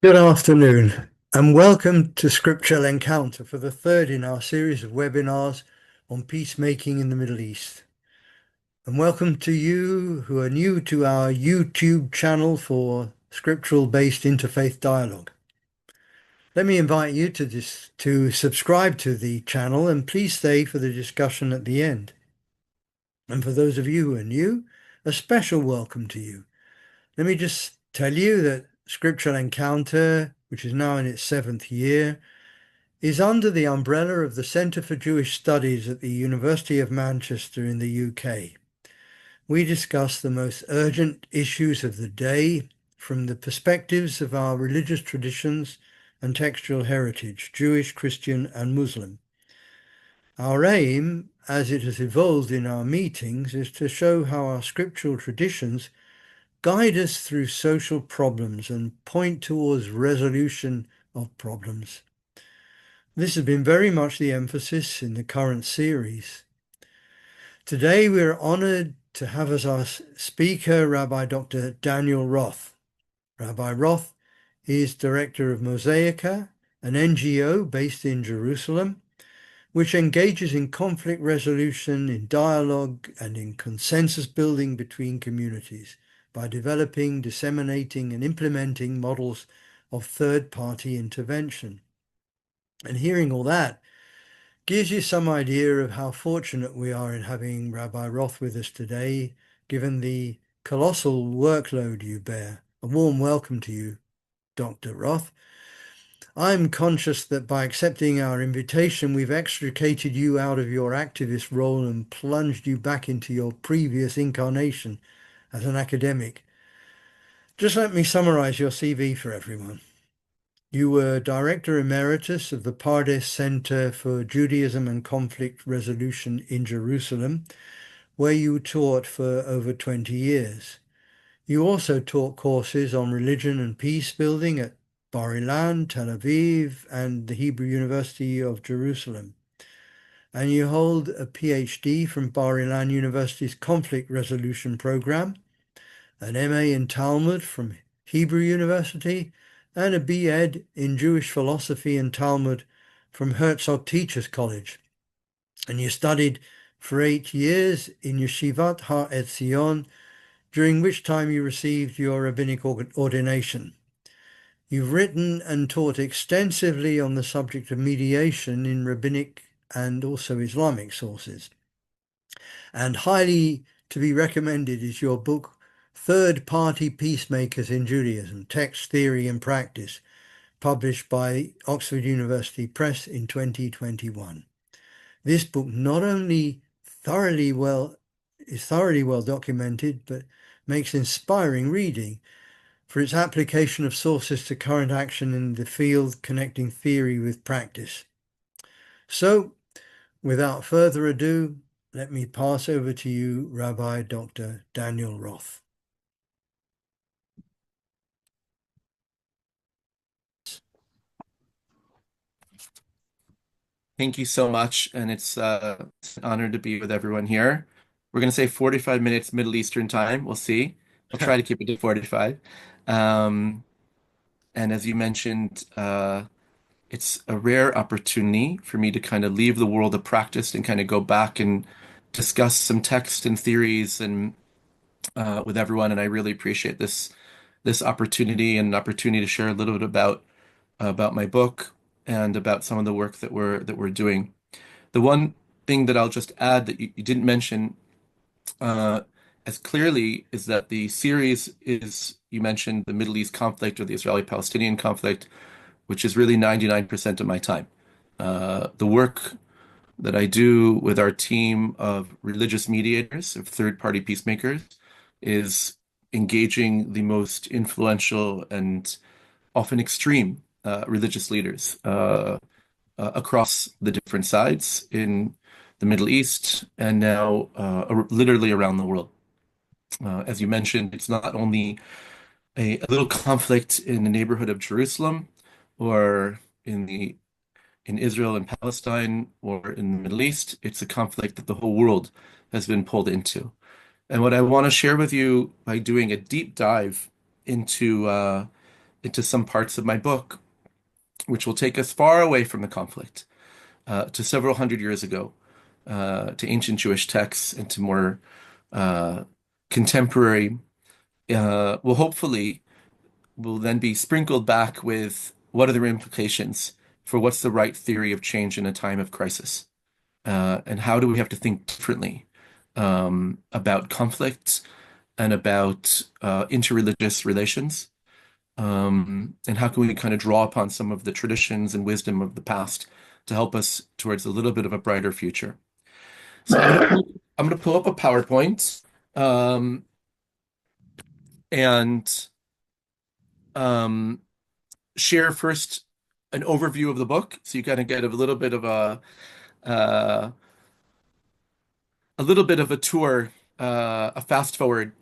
Good afternoon, and welcome to Scriptural Encounter for the third in our series of webinars on peacemaking in the Middle East. And welcome to you who are new to our YouTube channel for scriptural-based interfaith dialogue. Let me invite you to subscribe to the channel and please stay for the discussion at the end. And for those of you who are new, a special welcome to you. Let me just tell you that Scriptural Encounter, which is now in its 7th year, is under the umbrella of the Centre for Jewish Studies at the University of Manchester in the UK. We discuss the most urgent issues of the day from the perspectives of our religious traditions and textual heritage, Jewish, Christian, and Muslim. Our aim, as it has evolved in our meetings, is to show how our scriptural traditions guide us through social problems and point towards resolution of problems. This has been very much the emphasis in the current series. Today we're honored to have as our speaker Rabbi Dr. Daniel Roth. Rabbi Roth is director of Mosaica, an NGO based in Jerusalem, which engages in conflict resolution, in dialogue, and in consensus building between communities by developing, disseminating, and implementing models of third-party intervention. And hearing all that gives you some idea of how fortunate we are in having Rabbi Roth with us today, given the colossal workload you bear. A warm welcome to you, Dr. Roth. I'm conscious that by accepting our invitation, we've extricated you out of your activist role and plunged you back into your previous incarnation as an academic. Just let me summarize your CV for everyone. You were Director Emeritus of the Pardes Center for Judaism and Conflict Resolution in Jerusalem, where you taught for over 20 years. You also taught courses on religion and peace building at Bar Ilan, Tel Aviv, and the Hebrew University of Jerusalem. And you hold a PhD from Bar Ilan University's Conflict Resolution Program, an MA in Talmud from Hebrew University, and a B.Ed in Jewish Philosophy and Talmud from Herzog Teachers College. And you studied for 8 years in Yeshivat Har Etzion, during which time you received your rabbinic ordination. You've written and taught extensively on the subject of mediation in rabbinic and also Islamic sources. And highly to be recommended is your book, Third-Party Peacemakers in Judaism, Text, Theory and Practice, published by Oxford University Press in 2021. This book not only is thoroughly well documented, but makes inspiring reading for its application of sources to current action in the field, connecting theory with practice. So, without further ado, let me pass over to you, Rabbi Dr. Daniel Roth. Thank you so much, and it's an honor to be with everyone here. We're going to say 45 minutes Middle Eastern time. We'll see. I'll try to keep it to 45. Um, and as you mentioned, it's a rare opportunity for me to kind of leave the world of practice and kind of go back and discuss some text and theories and with everyone. And I really appreciate this opportunity and an opportunity to share a little bit about my book and about some of the work that we're doing. The one thing that I'll just add that you didn't mention uh, as clearly is that the series is, you mentioned the Middle East conflict or the Israeli-Palestinian conflict, which is really 99% of my time. The work that I do with our team of religious mediators, of third-party peacemakers, is engaging the most influential and often extreme religious leaders across the different sides in the Middle East and now literally around the world. As you mentioned, it's not only a little conflict in the neighborhood of Jerusalem or in Israel and Palestine or in the Middle East. It's a conflict that the whole world has been pulled into. And what I want to share with you by doing a deep dive into into some parts of my book, which will take us far away from the conflict, to several hundred years ago, to ancient Jewish texts and to more uh, contemporary, will hopefully will then be sprinkled back with what are the implications for what's the right theory of change in a time of crisis, and how do we have to think differently about conflict and about interreligious relations, and how can we kind of draw upon some of the traditions and wisdom of the past to help us towards a little bit of a brighter future. So I'm gonna pull up a PowerPoint, um, and um, share first an overview of the book, so you kind of get uh, a little bit of a tour, a fast forward,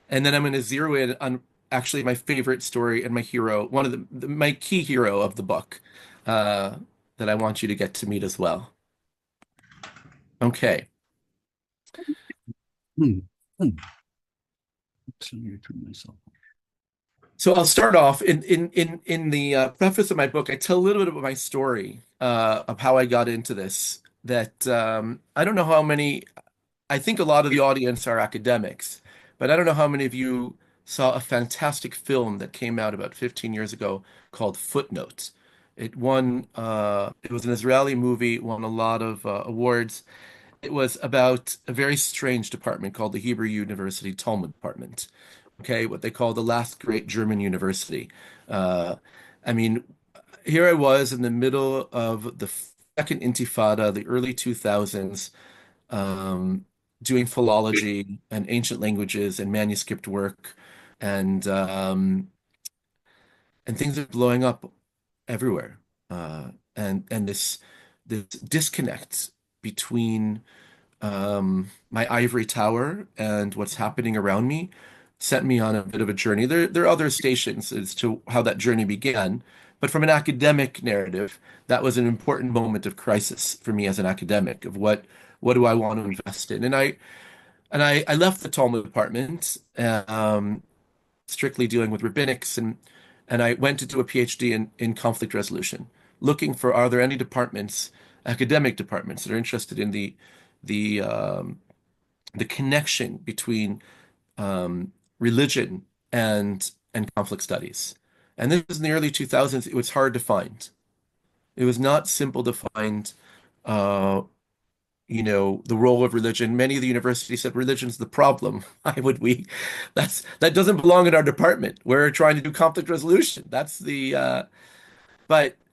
and then I'm going to zero in on actually my favorite story and my hero, one of my key hero of the book, uh, that I want you to get to meet as well. Okay. Hmm. Hmm. So you turn myself. So I'll start off in the preface of my book. I tell a little bit about my story, of how I got into this. That I don't know how many. I think a lot of the audience are academics, but I don't know how many of you saw a fantastic film that came out about 15 years ago called Footnotes. It was an Israeli movie, won a lot of awards. It was about a very strange department called the Hebrew University Talmud Department. Okay, what they call the last great German university. Uh, I mean, here I was in the middle of the second Intifada, the early 2000s, um, doing philology and ancient languages and manuscript work, and um, and things are blowing up everywhere. And this disconnect between my ivory tower and what's happening around me sent me on a bit of a journey. There are other stations as to how that journey began, but from an academic narrative, that was an important moment of crisis for me as an academic of what do I want to invest in? And I left the Talmud department, strictly dealing with rabbinics, and I went to do a PhD in conflict resolution, looking for are there any departments, academic departments, that are interested in the um, the connection between religion and conflict studies. And this was in the early 2000s. It was hard to find. It was not simple to find, uh, the role of religion. Many of the universities said religion's the problem. Why would we? That doesn't belong in our department. We're trying to do conflict resolution. But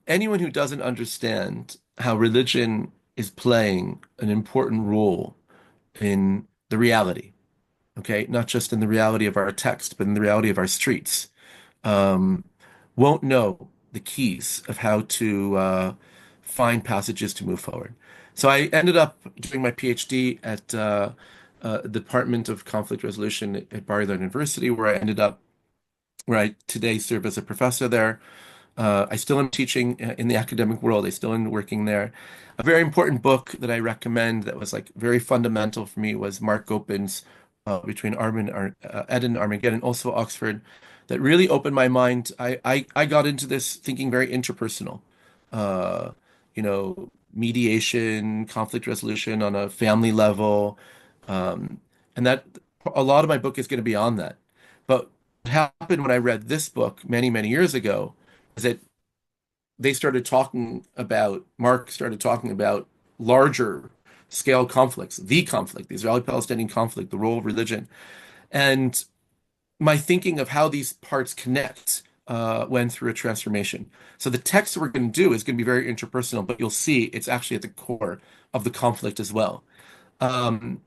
anyone who doesn't understand how religion is playing an important role in the reality, okay, not just in the reality of our text, but in the reality of our streets, um, won't know the keys of how to find passages to move forward. So I ended up doing my PhD at the Department of Conflict Resolution at Bar-Ilan University, where I today serve as a professor there. I still am teaching in the academic world. I still am working there. A very important book that I recommend that was like very fundamental for me was Mark Gopin's Between Eden and Armageddon, also Oxford, that really opened my mind. I got into this thinking very interpersonal, uh, mediation, conflict resolution on a family level, um, and that a lot of my book is going to be on that. But what happened when I read this book many, many years ago is that Mark started talking about larger scale conflicts, the conflict, the Israeli-Palestinian conflict, the role of religion. And my thinking of how these parts connect went through a transformation. So the text we're going to do is going to be very interpersonal, but you'll see it's actually at the core of the conflict as well. Um,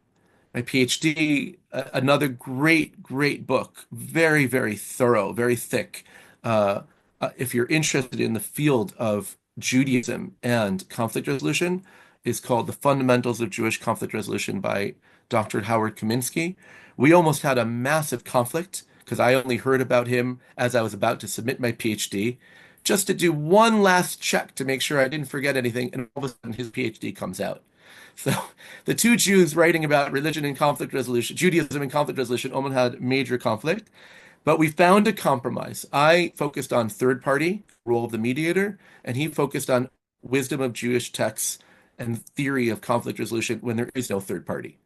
my PhD, another great, great book, very, very thorough, very thick. Uh, if you're interested in the field of Judaism and conflict resolution, is called The Fundamentals of Jewish Conflict Resolution by Dr. Howard Kaminsky. We almost had a massive conflict because I only heard about him as I was about to submit my PhD, just to do one last check to make sure I didn't forget anything, and all of a sudden his PhD comes out. So the two Jews writing about religion and conflict resolution, Judaism and conflict resolution, almost had major conflict. But we found a compromise. I focused on third party, role of the mediator, and he focused on wisdom of Jewish texts and theory of conflict resolution when there is no third party.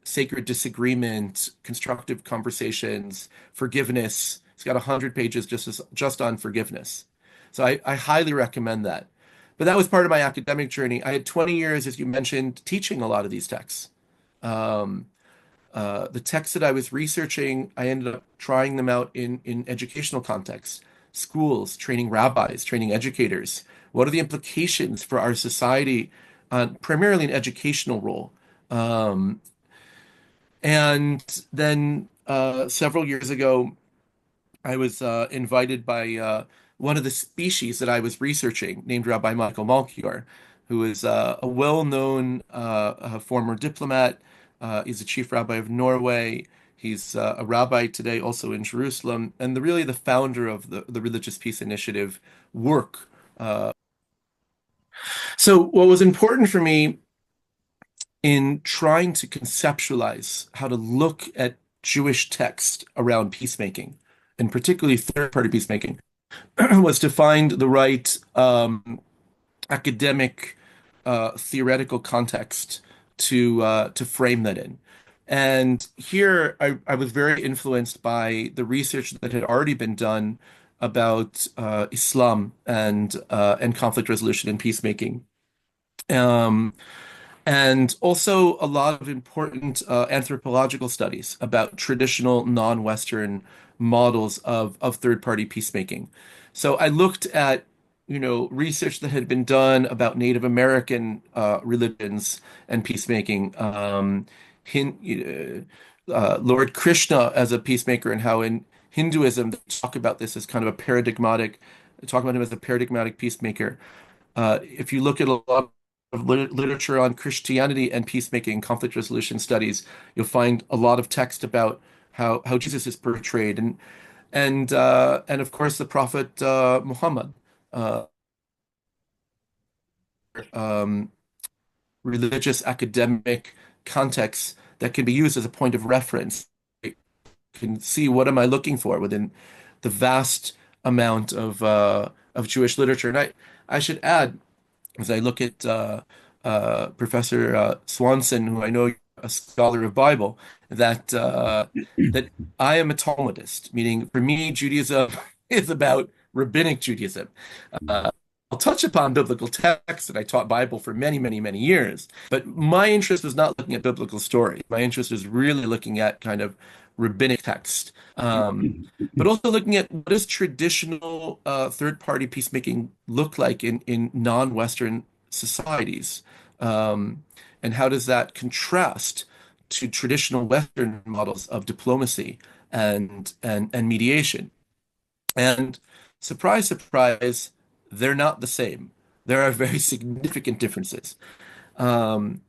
Sacred disagreement, constructive conversations, forgiveness. It's got 100 pages just on forgiveness. So I highly recommend that. But that was part of my academic journey. I had 20 years, as you mentioned, teaching a lot of these texts. Um, the texts that I was researching, I ended up trying them out in educational contexts, schools, training rabbis, training educators. What are the implications for our society, primarily an educational role? Um, and then several years ago, I was invited by one of the species that I was researching, named Rabbi Michael Malkior, who is a well-known former diplomat. He's the chief rabbi of Norway. He's a rabbi today, also in Jerusalem, and really the founder of the Religious Peace Initiative work. So, what was important for me in trying to conceptualize how to look at Jewish text around peacemaking, and particularly third-party peacemaking, was to find the right academic, theoretical context to frame that in. And here I was very influenced by the research that had already been done about Islam and conflict resolution and peacemaking. Um, and also a lot of important anthropological studies about traditional non-Western models of third-party peacemaking. So I looked at, research that had been done about Native American religions and peacemaking. Lord Krishna as a peacemaker, and how in Hinduism they talk about this as kind of a paradigmatic, talk about him as a paradigmatic peacemaker. If you look at a lot of literature on Christianity and peacemaking, conflict resolution studies, you'll find a lot of text about how Jesus is portrayed, and of course the Prophet Muhammad, uh, um, religious academic contexts that can be used as a point of reference. You can see what am I looking for within the vast amount of Jewish literature. And I should add, as I look at Professor Swanson, who I know a scholar of Bible, that I am a Talmudist, meaning for me, Judaism is about rabbinic Judaism. Uh, I'll touch upon biblical texts, and I taught Bible for many, many, many years. But my interest was not looking at biblical story. My interest is really looking at kind of rabbinic text. But also looking at what does traditional third-party peacemaking look like in non-Western societies, and how does that contrast to traditional Western models of diplomacy and mediation? And surprise, surprise, they're not the same. There are very significant differences. Um,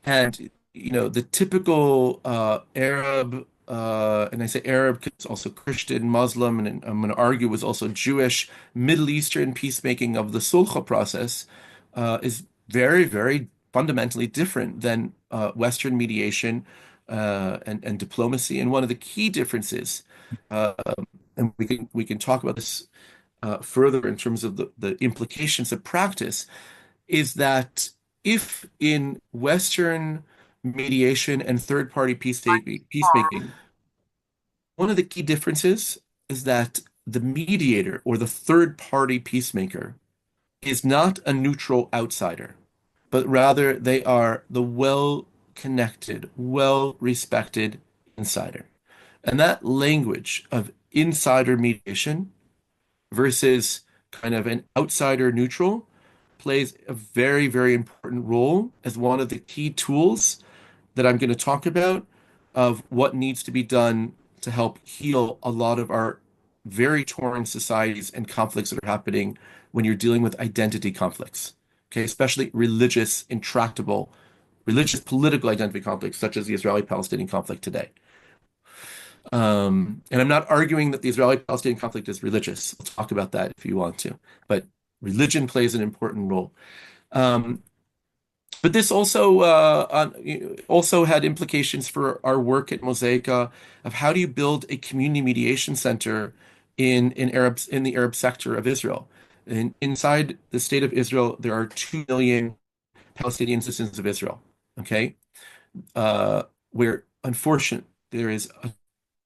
and the typical Arab, and I say Arab because it's also Christian, Muslim, and I'm going to argue was also Jewish, Middle Eastern peacemaking of the Sulh process is very, very fundamentally different than Western mediation and diplomacy. And one of the key differences, uh, and we can talk about this further in terms of the implications of practice, is that if in Western mediation and third-party peacemaking, one of the key differences is that the mediator or the third-party peacemaker is not a neutral outsider, but rather they are the well-connected, well-respected insider. And that language of insider mediation versus kind of an outsider neutral plays a very, very important role as one of the key tools that I'm going to talk about of what needs to be done to help heal a lot of our very torn societies and conflicts that are happening when you're dealing with identity conflicts. Okay, especially religious political identity conflicts, such as the Israeli-Palestinian conflict today. And I'm not arguing that the Israeli-Palestinian conflict is religious. We'll talk about that if you want to. But religion plays an important role. Um, But this also had implications for our work at Mosaica of how do you build a community mediation center in the Arab sector of Israel. And inside the state of Israel, there are 2 million Palestinian citizens of Israel. Okay, uh, where unfortunately there is a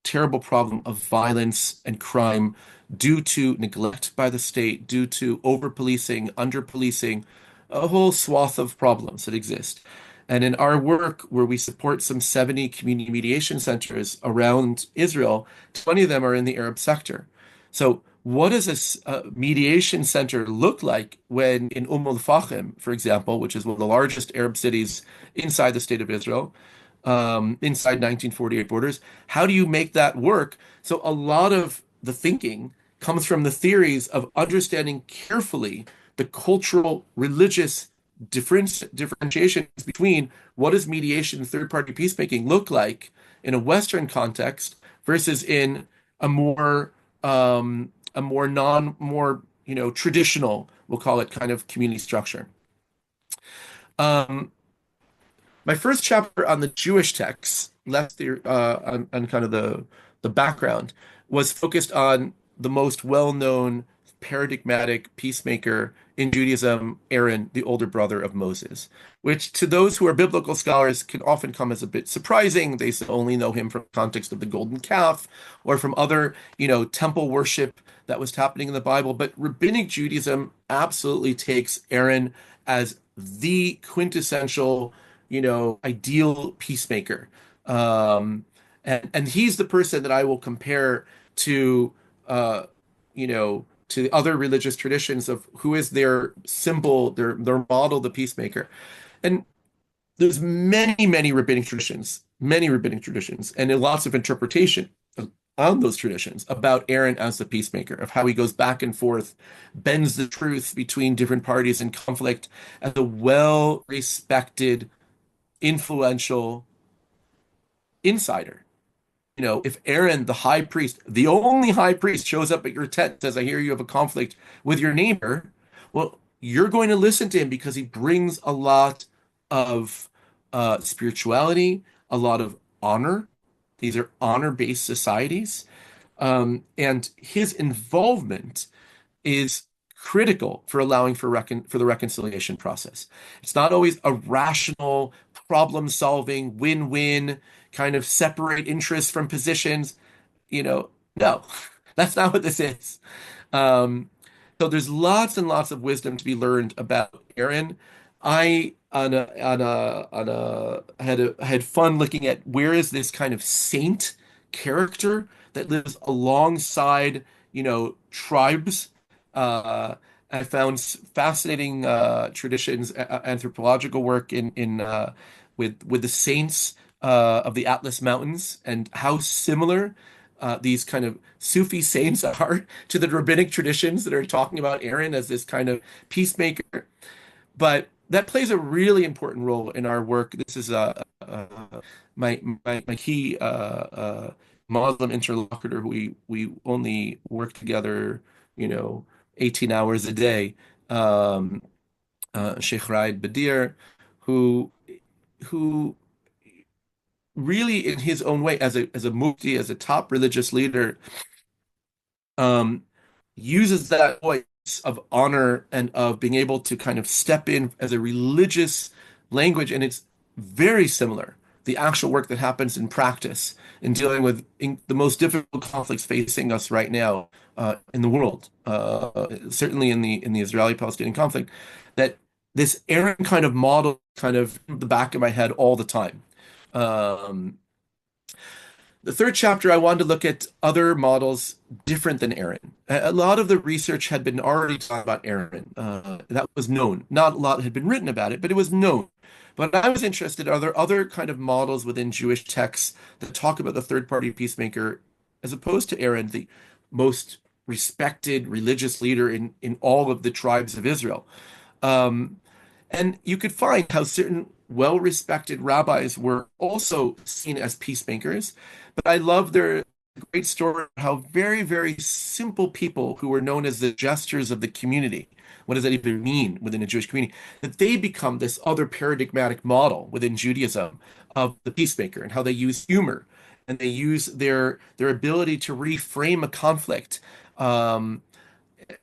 terrible problem of violence and crime due to neglect by the state, due to over-policing, under-policing, a whole swath of problems that exist. And in our work, where we support some 70 community mediation centers around Israel, 20 of them are in the Arab sector. So, what does a mediation center look like when in al-Fahim, for example, which is one of the largest Arab cities inside the state of Israel, inside 1948 borders? How do you make that work? So a lot of the thinking comes from the theories of understanding carefully the cultural, religious differentiations between what does mediation and third-party peacemaking look like in a Western context versus in a more traditional, we'll call it kind of community structure. Um, my first chapter on the Jewish texts, left the on kind of the background, was focused on the most well-known paradigmatic peacemaker in Judaism, Aaron, the older brother of Moses, which to those who are biblical scholars can often come as a bit surprising. They only know him from the context of the golden calf or from other, temple worship that was happening in the Bible. But rabbinic Judaism absolutely takes Aaron as the quintessential ideal peacemaker. And he's the person that I will compare to, to other religious traditions of who is their symbol, their model, the peacemaker. And there's many rabbinic traditions, and lots of interpretation on those traditions about Aaron as the peacemaker, of how he goes back and forth, bends the truth between different parties in conflict, as a well-respected influential insider. If Aaron, the high priest, the only high priest, shows up at your tent and says, I hear you have a conflict with your neighbor, well, you're going to listen to him because he brings a lot of spirituality, a lot of honor. These are honor-based societies. And his involvement is critical for allowing for the reconciliation process. It's not always a rational, problem-solving, win-win kind of separate interests from positions. No, that's not what this is. Um, so there's lots and lots of wisdom to be learned about Aaron. I had fun looking at where is this kind of saint character that lives alongside, tribes. I found fascinating traditions, anthropological work in with the saints of the Atlas Mountains and how similar these kind of Sufi saints are to the rabbinic traditions that are talking about Aaron as this kind of peacemaker. But that plays a really important role in our work. This is my key Muslim interlocutor who we only work together, 18 hours a day. Sheikh Raed Badir, who who really in his own way as a mufti, as a top religious leader, um, uses that voice of honor and of being able to kind of step in as a religious language. And it's very similar, the actual work that happens in practice in dealing with the most difficult conflicts facing us right now in the world, certainly in the Israeli-Palestinian conflict, that this Aaron kind of model kind of in the back of my head all the time. Um, the third chapter, I wanted to look at other models different than Aaron. A lot of the research had been already talking about Aaron. That was known. Not a lot had been written about it, but it was known. But I was interested, are there other kind of models within Jewish texts that talk about the third-party peacemaker as opposed to Aaron, the most respected religious leader in all of the tribes of Israel? Um, and you could find how certain well-respected rabbis were also seen as peacemakers. But I love their great story of how very, very simple people who were known as the jesters of the community, what does that even mean within a Jewish community, that they become this other paradigmatic model within Judaism of the peacemaker and how they use humor and they use their ability to reframe a conflict. Um,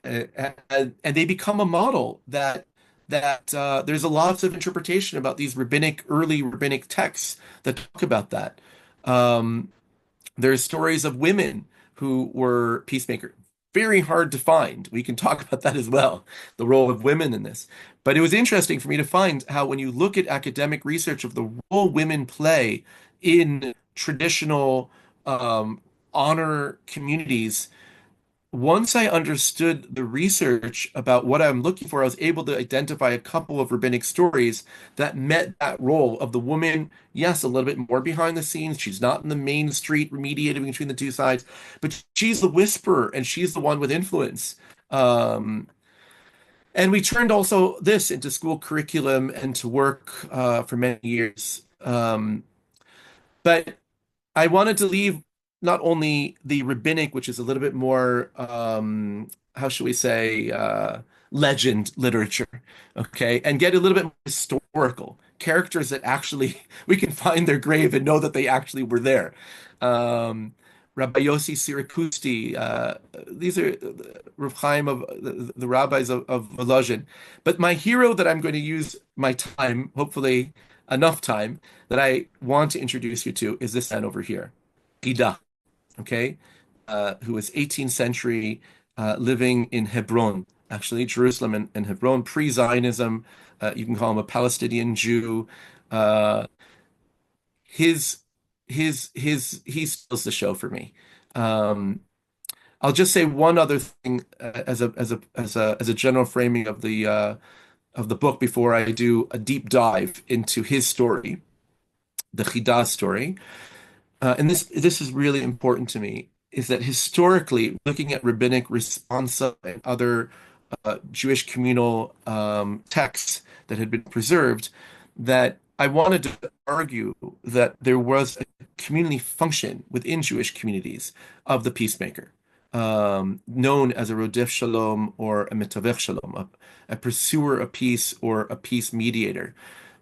and they become a model that there's a lots of interpretation about these early rabbinic texts that talk about that. Um, there's stories of women who were peacemakers. Very hard to find. We can talk about that as well, the role of women in this. But it was interesting for me to find how, when you look at academic research of the role women play in traditional um, honor communities, once I understood the research about what I'm looking for, I was able to identify a couple of rabbinic stories that met that role of the woman. Yes, a little bit more behind the scenes. She's not in the main street mediating between the two sides, but she's the whisperer and she's the one with influence. Um, and we turned also this into school curriculum and to work for many years. But I wanted to leave not only the rabbinic, which is a little bit more, how should we say, legend literature, okay, and get a little bit more historical characters that actually we can find their grave and know that they actually were there. Um, Rabbi Yossi Sirakusti, these are Rav Chaim of the rabbis of Volozhin. But my hero that I'm going to use my time, hopefully enough time, that I want to introduce you to is this man over here, Ida, okay, who was 18th century, living in Hebron, actually, Jerusalem and Hebron, pre-Zionism. You can call him a Palestinian Jew. Uh, his he steals the show for me. Um, I'll just say one other thing as a general framing of the book before I do a deep dive into his story, the Chida story. And this is really important to me, is that historically, looking at rabbinic responsa and other Jewish communal texts that had been preserved, that I wanted to argue that there was a community function within Jewish communities of the peacemaker, known as a rodef shalom or a mitavech shalom, a pursuer of peace or a peace mediator.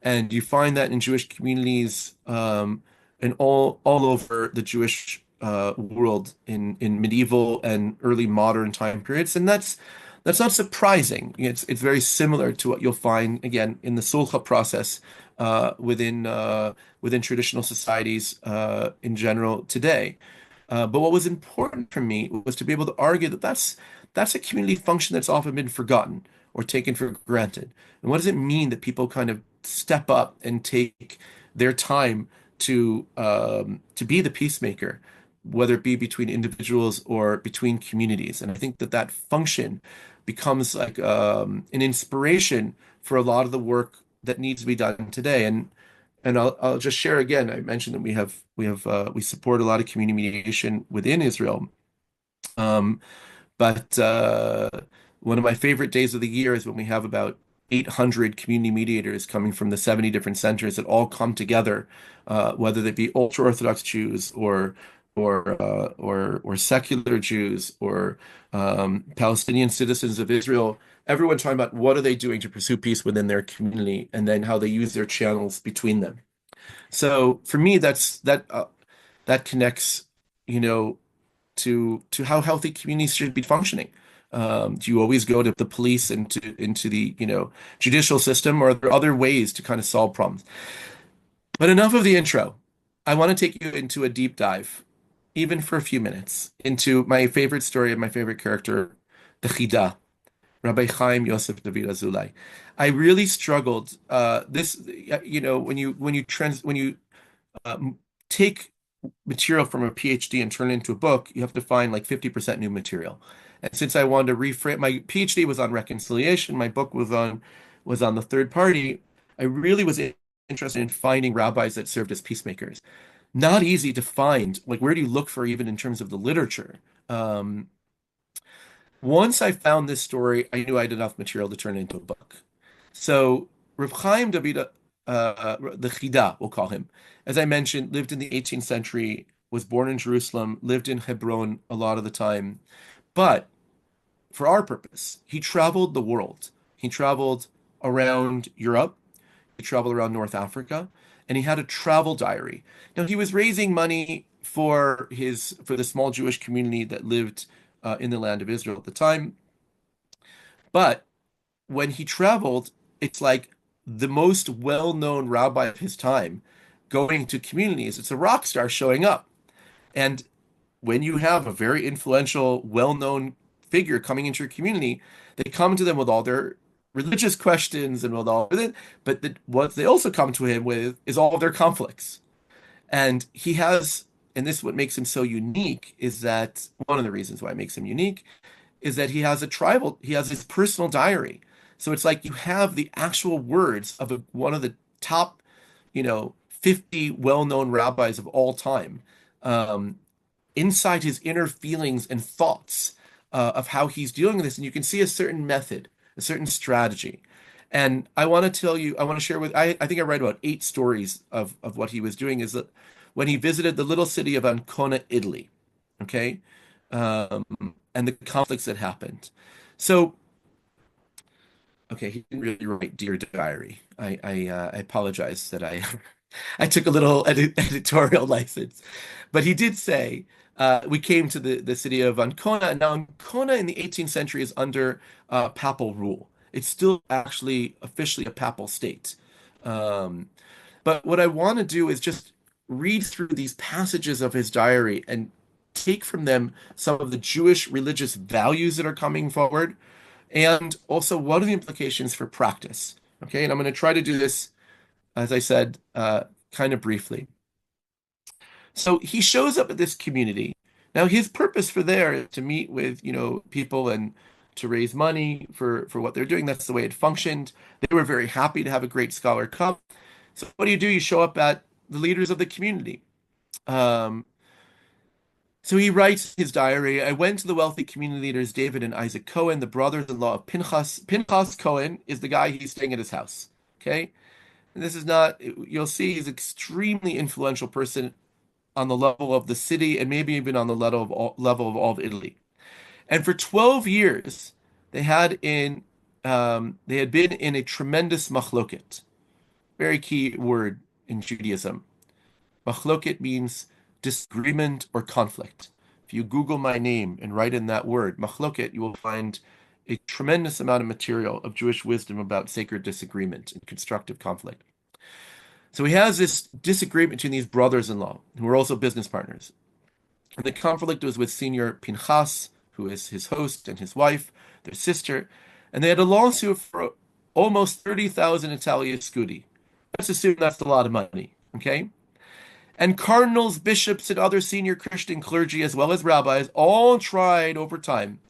And you find that in Jewish communities and all over the Jewish world in medieval and early modern time periods, and that's not surprising. It's very similar to what you'll find again in the sulha process within traditional societies in general today. But what was important for me was to be able to argue that that's a community function that's often been forgotten or taken for granted. And what does it mean that people kind of step up and take their time to be the peacemaker, whether it be between individuals or between communities? And I think that function becomes like an inspiration for a lot of the work that needs to be done today. And I'll just share again. I mentioned that we support a lot of community mediation within Israel. Um, but one of my favorite days of the year is when we have about 800 community mediators coming from the 70 different centers that all come together, whether they be ultra-Orthodox Jews or secular Jews or Palestinian citizens of Israel. Everyone talking about what are they doing to pursue peace within their community, and then how they use their channels between them. So for me, that connects, you know, to how healthy communities should be functioning. Do you always go to the police and into the judicial system, or are there other ways to kind of solve problems? But enough of the intro. I want to take you into a deep dive, even for a few minutes, into my favorite story of my favorite character, the Chida, Rabbi Chaim Yosef David Azulai. I really struggled. When you take material from a PhD and turn it into a book, you have to find like 50% new material. And since I wanted to reframe, my PhD was on reconciliation, my book was on the third party. I really was interested in finding rabbis that served as peacemakers. Not easy to find. Like, where do you look for even in terms of the literature? Um, Once I found this story, I knew I had enough material to turn it into a book. So Reb Chaim David, the Chida, we'll call him, as I mentioned, lived in the 18th century, was born in Jerusalem, lived in Hebron a lot of the time. But for our purpose, he traveled the world. He traveled around Europe, he traveled around North Africa, and he had a travel diary. Now he was raising money for the small Jewish community that lived in the land of Israel at the time. But when he traveled, it's like the most well-known rabbi of his time going to communities. It's a rock star showing up. And when you have a very influential, well-known figure coming into your community, they come to them with all their religious questions and with all of it, but what they also come to him with is all of their conflicts. And he has, and this is what makes him so unique, is that one of the reasons why it makes him unique is that he has his personal diary. So it's like you have the actual words of one of the top, 50 well-known rabbis of all time, inside his inner feelings and thoughts of how he's dealing with this. And you can see a certain method, a certain strategy. And I want to share I think I read about 8 stories of what he was doing is that when he visited the little city of Ancona, Italy, okay, and the conflicts that happened. So, okay, he didn't really write Dear Diary. I apologize that I I took a little editorial license, but he did say we came to the city of Ancona, and now Ancona in the 18th century is under papal rule. It's still actually officially a papal state. Um, but what I want to do is just read through these passages of his diary and take from them some of the Jewish religious values that are coming forward, and also what are the implications for practice. Okay, and I'm going to try to do this, as I said, kind of briefly. So he shows up at this community. Now his purpose for there is to meet with, people and to raise money for what they're doing. That's the way it functioned. They were very happy to have a great scholar come. So what do? You show up at the leaders of the community. Um, so he writes his diary. I went to the wealthy community leaders, David and Isaac Cohen, the brothers-in-law of Pinchas. Pinchas Cohen is the guy he's staying at his house. Okay. And this is not, you'll see he's an extremely influential person on the level of the city and maybe even on the level of all of Italy. And for 12 years, they had been in a tremendous machloket. Very key word in Judaism. Machloket means disagreement or conflict. If you Google my name and write in that word, machloket, you will find a tremendous amount of material of Jewish wisdom about sacred disagreement and constructive conflict. So he has this disagreement between these brothers-in-law, who are also business partners. And the conflict was with Senior Pinchas, who is his host, and his wife, their sister. And they had a lawsuit for almost 30,000 Italian scudi. Let's assume that's a lot of money, okay? And cardinals, bishops, and other senior Christian clergy, as well as rabbis, all tried over time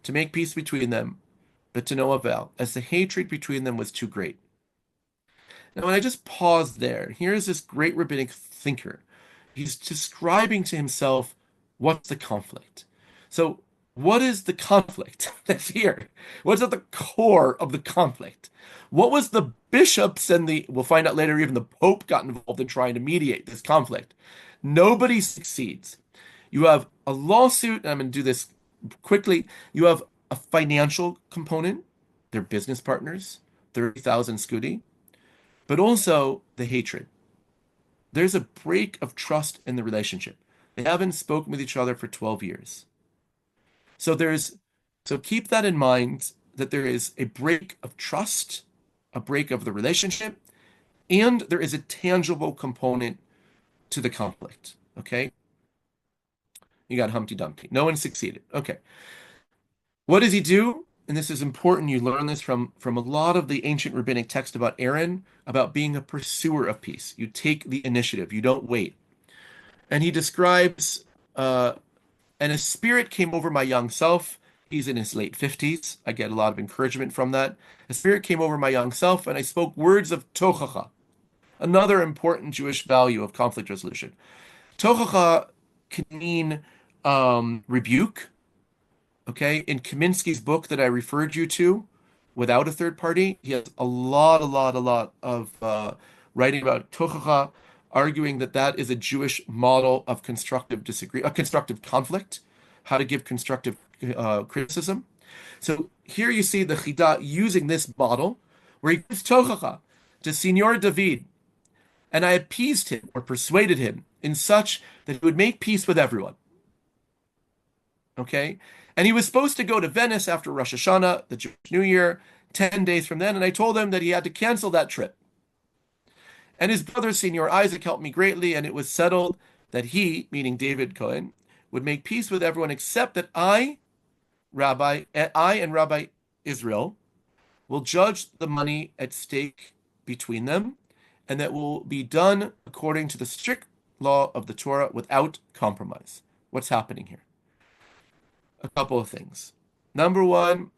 to make peace between them, but to no avail, as the hatred between them was too great. Now, when I just pause there, here's this great rabbinic thinker. He's describing to himself what's the conflict. So, what is the conflict that's here? What's at the core of the conflict? What was the bishops and we'll find out later, even the Pope got involved in trying to mediate this conflict. Nobody succeeds. You have a lawsuit, and I'm going to do this quickly. You have a financial component. They're business partners, 30,000 scudi, but also the hatred. There's a break of trust in the relationship. They haven't spoken with each other for 12 years. So keep that in mind, that there is a break of trust, a break of the relationship, and there is a tangible component to the conflict. Okay? You got Humpty Dumpty. No one succeeded. Okay. What does he do? And this is important. You learn this from a lot of the ancient rabbinic text about Aaron, about being a pursuer of peace. You take the initiative. You don't wait. And he describes, and a spirit came over my young self. He's in his late 50s. I get a lot of encouragement from that. A spirit came over my young self, and I spoke words of tochacha, another important Jewish value of conflict resolution. Tochacha can mean rebuke. Okay, in Kaminsky's book that I referred you to, Without a Third Party, he has a lot of writing about tochacha, arguing that is a Jewish model of constructive conflict, how to give constructive criticism. So here you see the Chida using this model where he gives Tochacha to Signor David, and I appeased him or persuaded him in such that he would make peace with everyone. Okay? And he was supposed to go to Venice after Rosh Hashanah, the Jewish New Year, 10 days from then, and I told him that he had to cancel that trip. And his brother, Signor Isaac, helped me greatly, and it was settled that he, meaning David Cohen, would make peace with everyone except that I and Rabbi Israel will judge the money at stake between them, and that will be done according to the strict law of the Torah without compromise. What's happening here? A couple of things. Number one,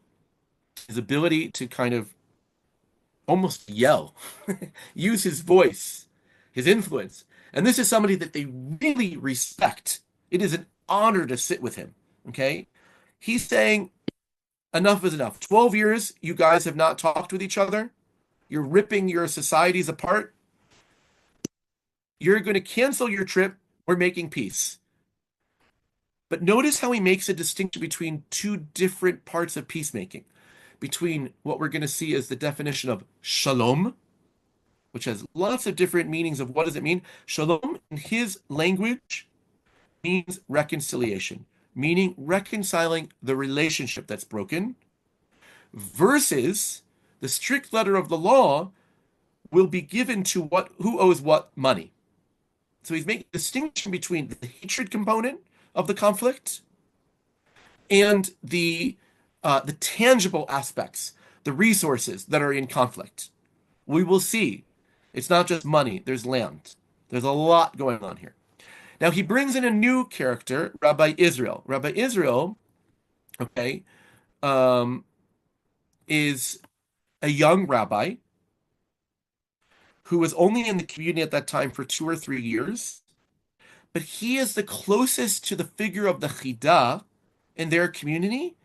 his ability to kind of almost yell, use his voice, his influence. And this is somebody that they really respect. It is an honor to sit with him. Okay? He's saying, enough is enough. 12 years, you guys have not talked with each other. You're ripping your societies apart. You're going to cancel your trip. We're making peace. But notice how he makes a distinction between two different parts of peacemaking. Between what we're going to see as the definition of shalom, which has lots of different meanings of what does it mean. Shalom, in his language, means reconciliation, meaning reconciling the relationship that's broken, versus the strict letter of the law will be given to who owes what money. So he's making a distinction between the hatred component of the conflict and the tangible aspects, the resources that are in conflict. We will see. It's not just money, there's land. There's a lot going on here. Now he brings in a new character, Rabbi Israel. Rabbi Israel, okay, is a young rabbi who was only in the community at that time for 2 or 3 years, but he is the closest to the figure of the Chida in their community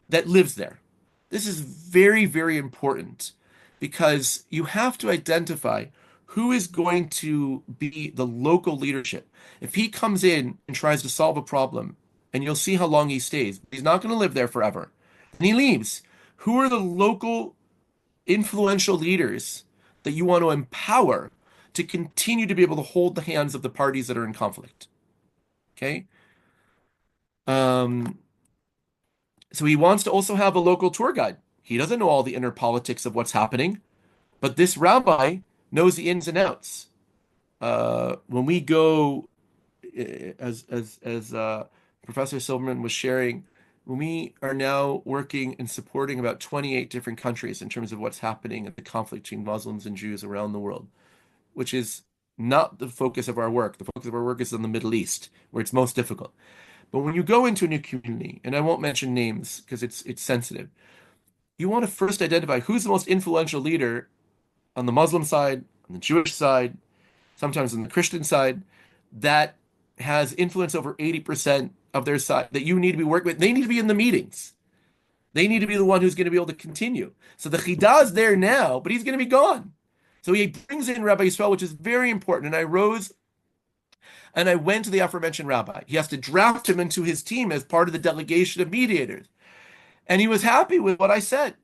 that lives there. This is very, very important because you have to identify who is going to be the local leadership. If he comes in and tries to solve a problem, and you'll see how long he stays, he's not going to live there forever, and he leaves. Who are the local influential leaders that you want to empower to continue to be able to hold the hands of the parties that are in conflict? Okay? So he wants to also have a local tour guide. He doesn't know all the inner politics of what's happening, but this rabbi knows the ins and outs. When we go, as Professor Silverman was sharing, when we are now working and supporting about 28 different countries in terms of what's happening in the conflict between Muslims and Jews around the world, which is not the focus of our work. The focus of our work is in the Middle East, where it's most difficult. But when you go into a new community, and I won't mention names because it's sensitive, you want to first identify who's the most influential leader on the Muslim side, on the Jewish side, sometimes on the Christian side, that has influence over 80% of their side that you need to be working with. They need to be in the meetings. They need to be the one who's going to be able to continue. So the Chida is there now, but he's going to be gone. So he brings in Rabbi Yisrael, which is very important. And I rose and I went to the aforementioned rabbi. He has to draft him into his team as part of the delegation of mediators. And he was happy with what I said.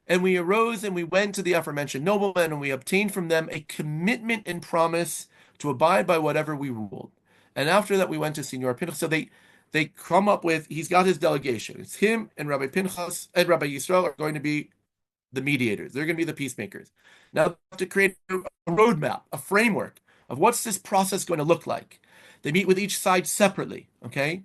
And we arose and we went to the aforementioned noblemen and we obtained from them a commitment and promise to abide by whatever we ruled. And after that, we went to Signor Pinchas. So they come up with, he's got his delegation. It's him and Rabbi Pinchas and Rabbi Yisrael are going to be the mediators. They're going to be the peacemakers. Now, they have to create a roadmap, a framework of what's this process going to look like. They meet with each side separately, okay?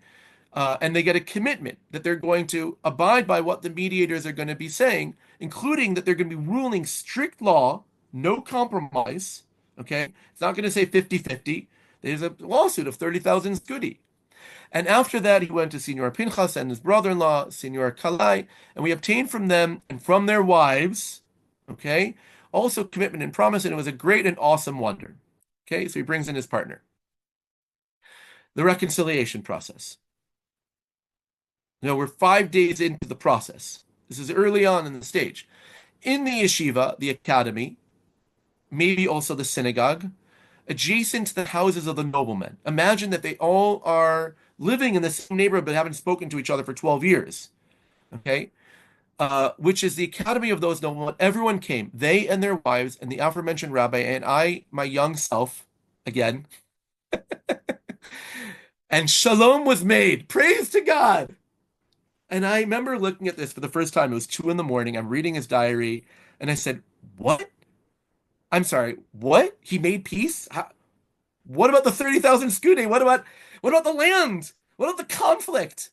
And they get a commitment that they're going to abide by what the mediators are going to be saying, including that they're going to be ruling strict law, no compromise, okay? It's not going to say 50-50. There's a lawsuit of 30,000 skudi. And after that, he went to Signor Pinchas and his brother-in-law, Signor Kalai, and we obtained from them and from their wives, okay, also commitment and promise, and it was a great and awesome wonder. Okay, so he brings in his partner. The reconciliation process. Now, we're 5 days into the process. This is early on in the stage. In the yeshiva, the academy, maybe also the synagogue, adjacent to the houses of the noblemen. Imagine that they all are living in the same neighborhood but haven't spoken to each other for 12 years. Okay? which is the academy of those noble. Everyone came, they and their wives, and the aforementioned rabbi, and I, my young self, again, and shalom was made. Praise to God. And I remember looking at this for the first time. It was 2 in the morning. I'm reading his diary, and I said, "What? I'm sorry. What? He made peace? What about the 30,000 skudi? What about the land? What about the conflict?"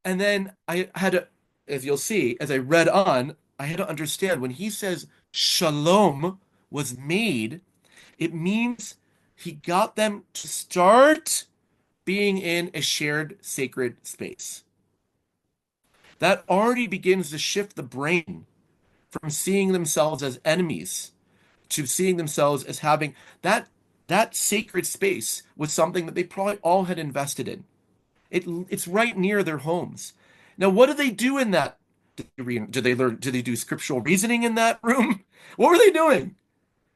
And then I had to, as you'll see, as I read on, I had to understand when he says shalom was made, it means he got them to start being in a shared sacred space. That already begins to shift the brain from seeing themselves as enemies to seeing themselves as having that sacred space was something that they probably all had invested in. It's right near their homes. Now, what do they do in that? Do they learn? Do they do scriptural reasoning in that room? What were they doing?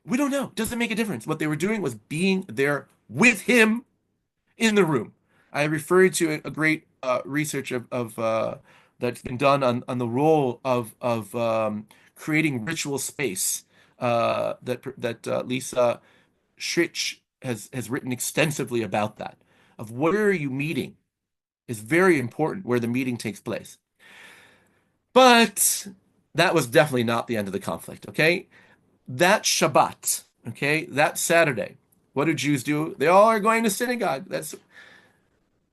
We don't know. Doesn't make a difference. What they were doing was being there with him in the room. I referred to a great research of that's been done on the role of creating ritual space that Lisa Schrich has written extensively about that. Of where are you meeting is very important where the meeting takes place. But that was definitely not the end of the conflict, okay? That Shabbat, okay, that Saturday, what do Jews do? They all are going to synagogue. That's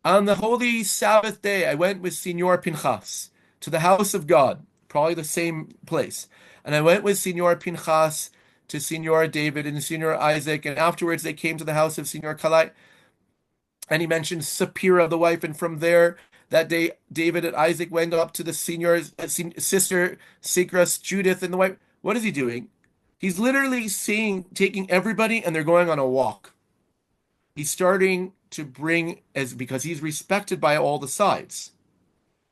on the holy Sabbath day. I went with Signor Pinchas to the house of God, probably the same place. And I went with Signor Pinchas to Signor David and Signor Isaac, and afterwards they came to the house of Signor Kalai, and he mentioned Sapira, the wife, and from there, that day, David and Isaac went up to the Signor's sister, Sigras, Judith, and the wife. What is he doing? He's literally taking everybody, and they're going on a walk. He's starting to bring, because he's respected by all the sides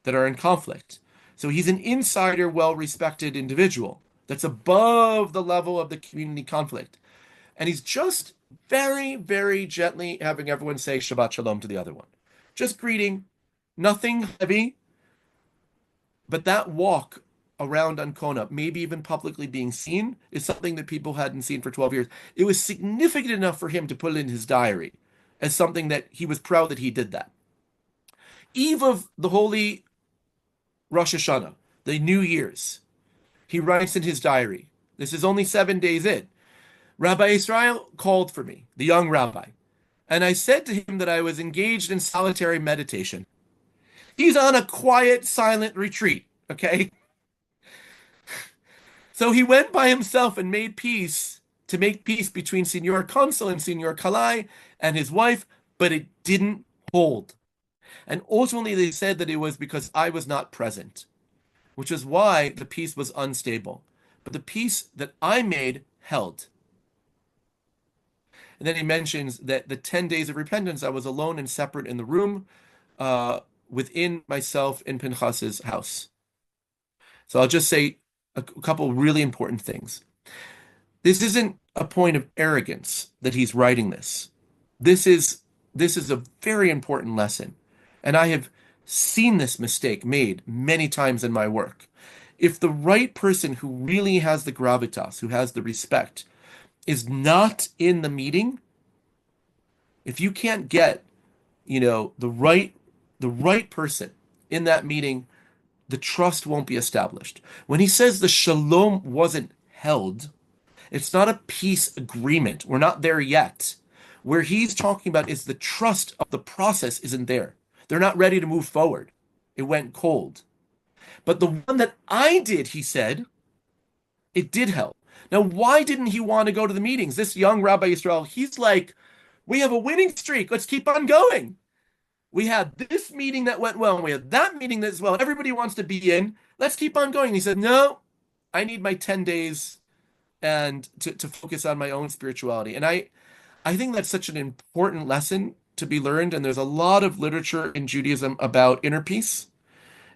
that are in conflict. So he's an insider, well-respected individual that's above the level of the community conflict. And he's just very, very gently having everyone say Shabbat Shalom to the other one. Just greeting, nothing heavy. But that walk around Ancona, maybe even publicly being seen, is something that people hadn't seen for 12 years. It was significant enough for him to put it in his diary as something that he was proud that he did that. Eve of the Holy Rosh Hashanah, the New Year's, he writes in his diary, this is only 7 days in. Rabbi Israel called for me, the young rabbi, and I said to him that I was engaged in solitary meditation. He's on a quiet, silent retreat, okay? So he went by himself and made peace to make peace between Signor Consul and Signor Kalai and his wife, but it didn't hold. And ultimately they said that it was because I was not present, which is why the peace was unstable. But the peace that I made held. And then he mentions that the 10 days of repentance, I was alone and separate in the room within myself in Pinchas's house. So I'll just say a couple really important things. This isn't a point of arrogance that he's writing this. This is a very important lesson. And I have seen this mistake made many times in my work. If the right person who really has the gravitas, who has the respect, is not in the meeting, if you can't get, the right person in that meeting, the trust won't be established. When he says the shalom wasn't held, it's not a peace agreement. We're not there yet. Where he's talking about is the trust of the process isn't there. They're not ready to move forward. It went cold. But the one that I did, he said, it did help. Now, why didn't he want to go to the meetings? This young Rabbi Israel, he's like, we have a winning streak. Let's keep on going. We had this meeting that went well, and we had that meeting that's well. Everybody wants to be in. Let's keep on going. And he said, no, I need my 10 days and to focus on my own spirituality. And I think that's such an important lesson to be learned. And there's a lot of literature in Judaism about inner peace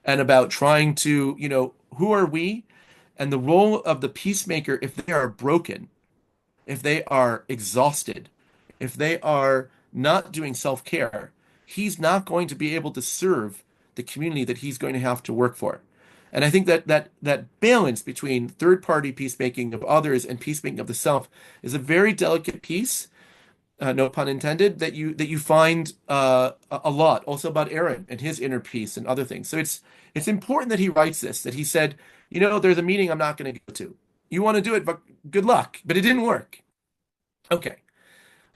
and about trying to, who are we? And the role of the peacemaker, if they are broken, if they are exhausted, if they are not doing self-care, he's not going to be able to serve the community that he's going to have to work for. And I think that balance between third-party peacemaking of others and peacemaking of the self is a very delicate piece, no pun intended, that you find a lot also about Aaron and his inner peace and other things. So it's important that he writes this, that he said, there's a meeting I'm not going to go to. You want to do it, but good luck. But it didn't work. Okay.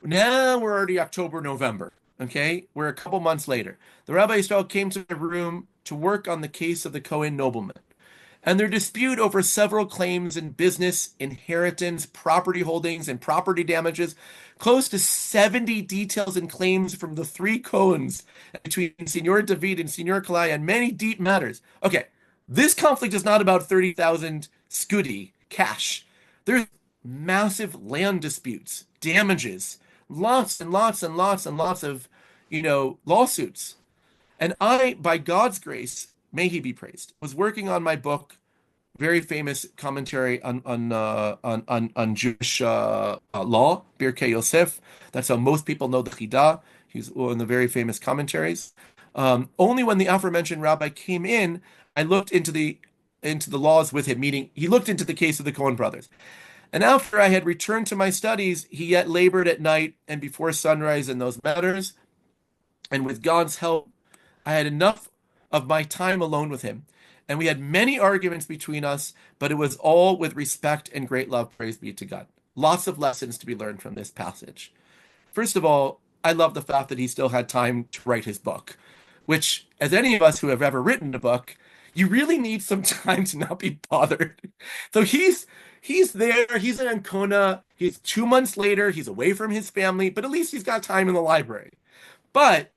Now we're already October, November. Okay. We're a couple months later. The Rabbi Yisrael came to the room to work on the case of the Cohen nobleman. And their dispute over several claims in business, inheritance, property holdings, and property damages, close to 70 details and claims from the three Cohens between Signor David and Signor Kalai and many deep matters. Okay, this conflict is not about 30,000 scudi cash. There's massive land disputes, damages, lots and lots and lots and lots of, lawsuits. And I, by God's grace, may he be praised, was working on my book, very famous commentary on Jewish law, Birkei Yosef. That's how most people know the Chidah. He's one of the very famous commentaries. Only when the aforementioned rabbi came in, I looked into the laws with him, meaning he looked into the case of the Cohen brothers. And after I had returned to my studies, he yet labored at night and before sunrise in those matters. And with God's help, I had enough of my time alone with him. And we had many arguments between us, but it was all with respect and great love, praise be to God. Lots of lessons to be learned from this passage. First of all, I love the fact that he still had time to write his book, which, as any of us who have ever written a book, you really need some time to not be bothered. So he's there, he's in Ancona, he's 2 months later, he's away from his family, but at least he's got time in the library. But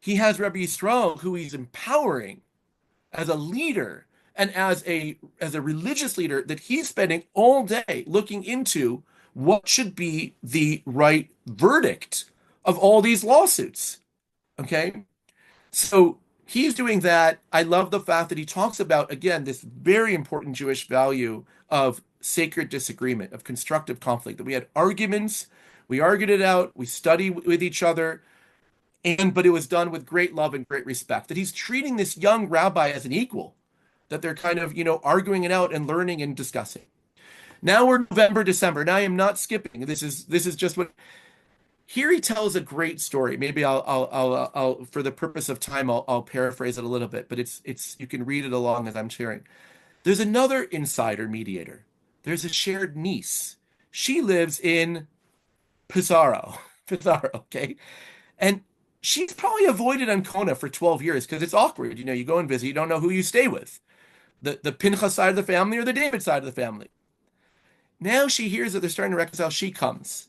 he has Rabbi Yisrael, who he's empowering as a leader and as a religious leader, that he's spending all day looking into what should be the right verdict of all these lawsuits. Okay? So he's doing that. I love the fact that he talks about, again, this very important Jewish value of sacred disagreement, of constructive conflict, that we had arguments, we argued it out, we studied with each other, but it was done with great love and great respect. That he's treating this young rabbi as an equal, that they're kind of, arguing it out and learning and discussing. Now we're November, December. Now I am not skipping. This is just what. Here he tells a great story. Maybe I'll for the purpose of time, I'll paraphrase it a little bit, but it's you can read it along as I'm sharing. There's another insider mediator. There's a shared niece. She lives in Pizarro. Pizarro, okay? And she's probably avoided Ancona for 12 years because it's awkward. You go and visit, you don't know who you stay with. The Pinchas side of the family or the David side of the family. Now she hears that they're starting to reconcile, she comes.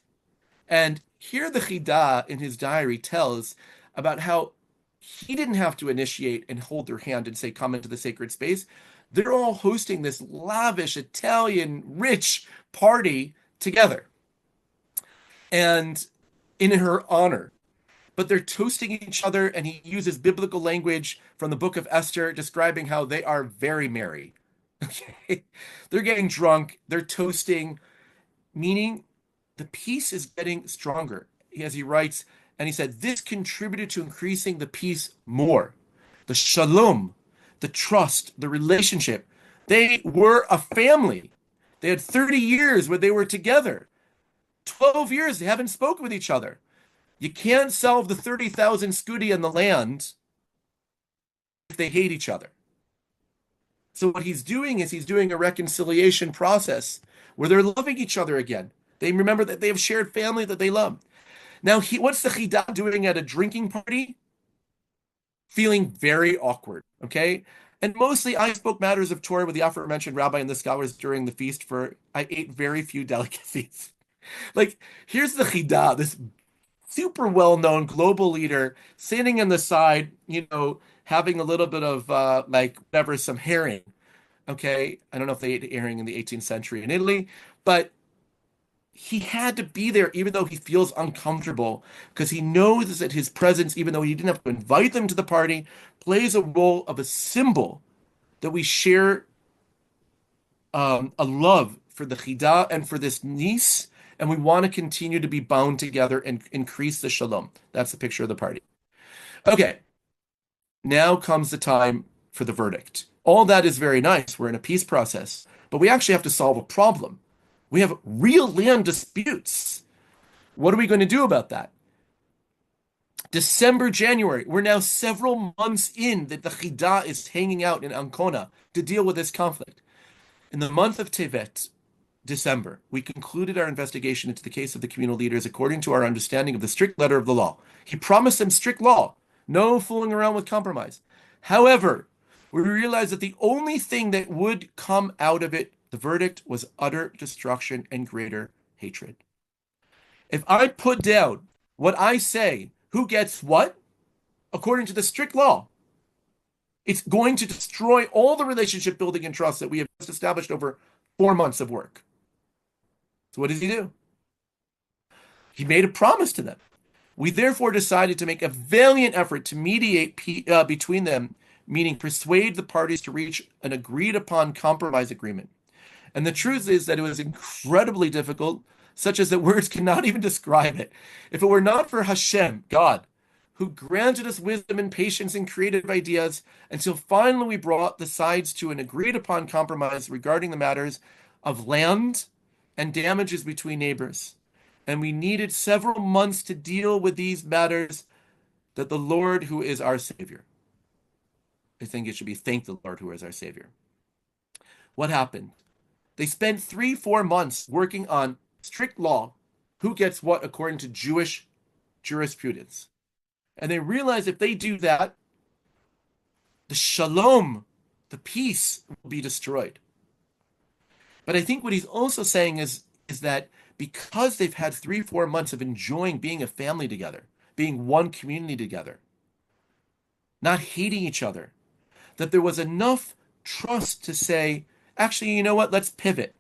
And here the Chidah in his diary tells about how he didn't have to initiate and hold their hand and say, come into the sacred space. They're all hosting this lavish, Italian, rich party together. And in her honor. But they're toasting each other, and he uses biblical language from the book of Esther, describing how they are very merry. Okay? They're getting drunk, they're toasting, meaning the peace is getting stronger. As he writes, and he said, this contributed to increasing the peace more. The shalom, the trust, the relationship. They were a family. They had 30 years where they were together. 12 years they haven't spoken with each other. You can't solve the 30,000 scudi on the land if they hate each other. So what he's doing is he's doing a reconciliation process where they're loving each other again. They remember that they have shared family that they love. Now, what's the Chidah doing at a drinking party? Feeling very awkward, okay? And mostly I spoke matters of Torah with the aforementioned rabbi and the scholars during the feast I ate very few delicacies. Here's the Chidah, this super well-known global leader sitting on the side, having a little bit of whatever, some herring. Okay. I don't know if they ate herring in the 18th century in Italy, but he had to be there even though he feels uncomfortable because he knows that his presence, even though he didn't have to invite them to the party, plays a role of a symbol that we share a love for the Chidah and for this niece, and we want to continue to be bound together and increase the shalom. That's the picture of the party. Okay, now comes the time for the verdict. All that is very nice. We're in a peace process, but we actually have to solve a problem. We have real land disputes. What are we going to do about that? December, January, we're now several months in that the Chida is hanging out in Ancona to deal with this conflict. In the month of Tevet, December, we concluded our investigation into the case of the communal leaders according to our understanding of the strict letter of the law. He promised them strict law, no fooling around with compromise. However, we realized that the only thing that would come out of it, the verdict, was utter destruction and greater hatred. If I put down what I say, who gets what, according to the strict law, it's going to destroy all the relationship building and trust that we have established over 4 months of work. So what does he do? He made a promise to them. We therefore decided to make a valiant effort to mediate between them, meaning persuade the parties to reach an agreed upon compromise agreement. And the truth is that it was incredibly difficult, such as that words cannot even describe it. If it were not for Hashem, God, who granted us wisdom and patience and creative ideas, until finally we brought the sides to an agreed upon compromise regarding the matters of land and damages between neighbors. And we needed several months to deal with these matters, that the Lord who is our Savior. I think it should be thank the Lord who is our Savior. What happened? They spent 3-4 months working on strict law, who gets what according to Jewish jurisprudence. And they realized if they do that, the shalom, the peace, will be destroyed. But I think what he's also saying is that because they've had 3-4 months of enjoying being a family together, being one community together, not hating each other, that there was enough trust to say, actually, you know what, let's pivot.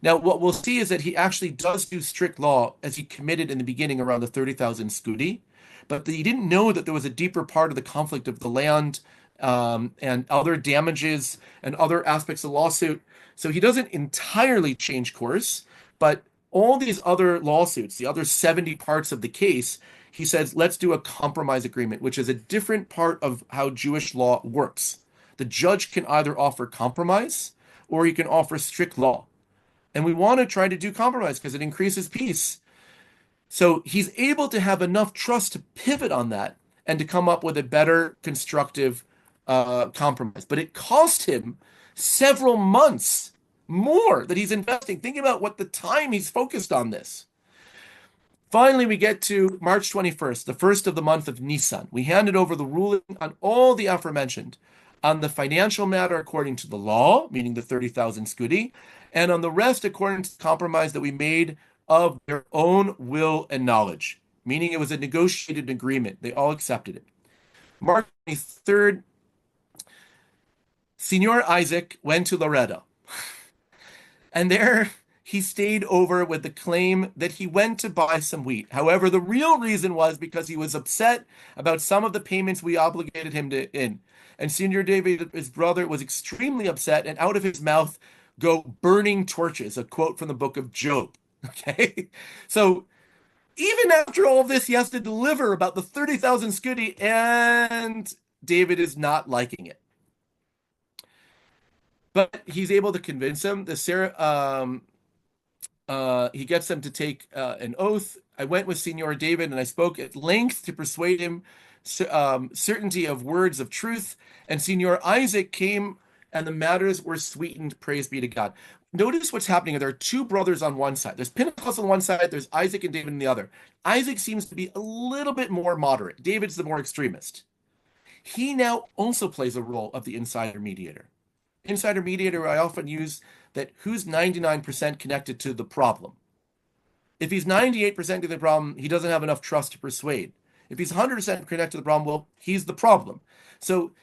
Now, what we'll see is that he actually does do strict law as he committed in the beginning around the 30,000 scudi, but he didn't know that there was a deeper part of the conflict of the land and other damages and other aspects of the lawsuit. So he doesn't entirely change course, but all these other lawsuits, the other 70 parts of the case, he says, let's do a compromise agreement, which is a different part of how Jewish law works. The judge can either offer compromise or he can offer strict law. And we want to try to do compromise because it increases peace. So he's able to have enough trust to pivot on that and to come up with a better constructive compromise. But it cost him several months more that he's investing. Think about what the time he's focused on this. Finally, we get to March 21st, the first of the month of Nisan. We handed over the ruling on all the aforementioned, on the financial matter according to the law, meaning the 30,000 scudi, and on the rest according to the compromise that we made of their own will and knowledge, meaning it was a negotiated agreement. They all accepted it. March 23rd, Senor Isaac went to Loreto, and there he stayed over with the claim that he went to buy some wheat. However, the real reason was because he was upset about some of the payments we obligated him to in. And Senor David, his brother, was extremely upset, and out of his mouth go burning torches, a quote from the book of Job. Okay? So even after all of this, he has to deliver about the 30,000 scudi, and David is not liking it. But he's able to convince him. He gets them to take an oath. I went with Senor David and I spoke at length to persuade him certainty of words of truth. And Senor Isaac came and the matters were sweetened. Praise be to God. Notice what's happening. There are two brothers on one side. There's Pinchas on one side. There's Isaac and David on the other. Isaac seems to be a little bit more moderate. David's the more extremist. He now also plays a role of the insider mediator. Insider mediator, I often use that who's 99% connected to the problem. If he's 98% to the problem, he doesn't have enough trust to persuade. If he's 100% connected to the problem, well, he's the problem. So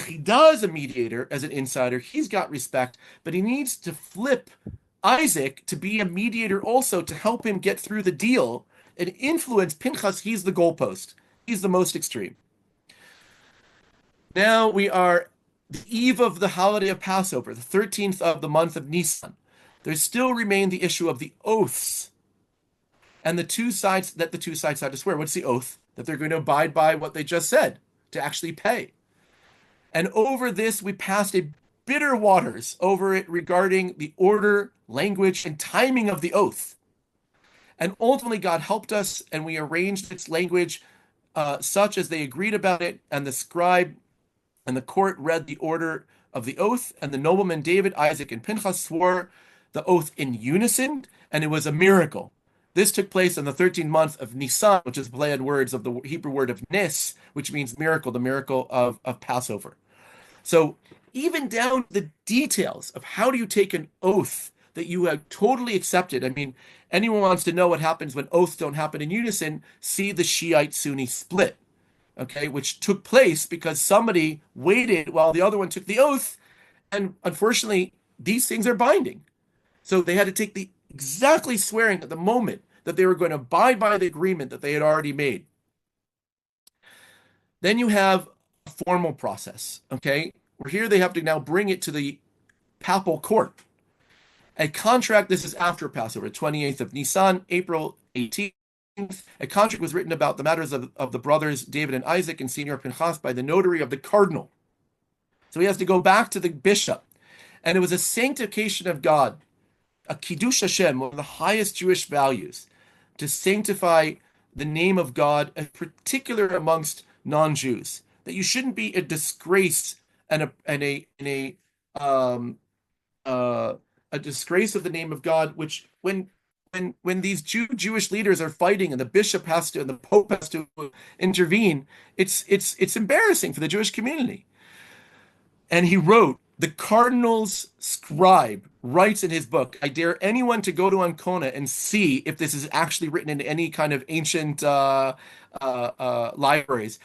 he does a mediator as an insider. He's got respect, but he needs to flip Isaac to be a mediator also to help him get through the deal and influence Pinchas. He's the goalpost. He's the most extreme. Now we are the eve of the holiday of Passover, the 13th of the month of Nisan. There still remained the issue of the oaths and the two sides had to swear. What's the oath? That they're going to abide by what they just said, to actually pay. And over this, we passed a bitter waters over it regarding the order, language, and timing of the oath. And ultimately, God helped us, and we arranged its language such as they agreed about it. And the scribe and the court read the order of the oath, and the noblemen David, Isaac, and Pinchas swore the oath in unison, and it was a miracle. This took place in the 13th month of Nisan, which is a play on words of the Hebrew word of Nis, which means miracle, the miracle of Passover. So even down to the details of how do you take an oath that you have totally accepted. I mean, anyone wants to know what happens when oaths don't happen in unison, see the Shiite Sunni split, okay, which took place because somebody waited while the other one took the oath. And unfortunately, these things are binding. So they had to take the exactly swearing at the moment that they were going to abide by the agreement that they had already made. Then you have a formal process, okay? Where here they have to now bring it to the papal court. A contract, this is after Passover, 28th of Nisan, April 18th. A contract was written about the matters of the brothers David and Isaac and Senior Pinchas by the notary of the cardinal. So he has to go back to the bishop. And it was a sanctification of God, a Kiddush Hashem, one of the highest Jewish values, to sanctify the name of God, in particular amongst non-Jews. That you shouldn't be a disgrace and a disgrace of the name of God, which when these Jewish leaders are fighting and the bishop has to and the pope has to intervene, it's embarrassing for the Jewish community. And he wrote, the cardinal's scribe writes in his book, I dare anyone to go to Ancona and see if this is actually written in any kind of ancient libraries.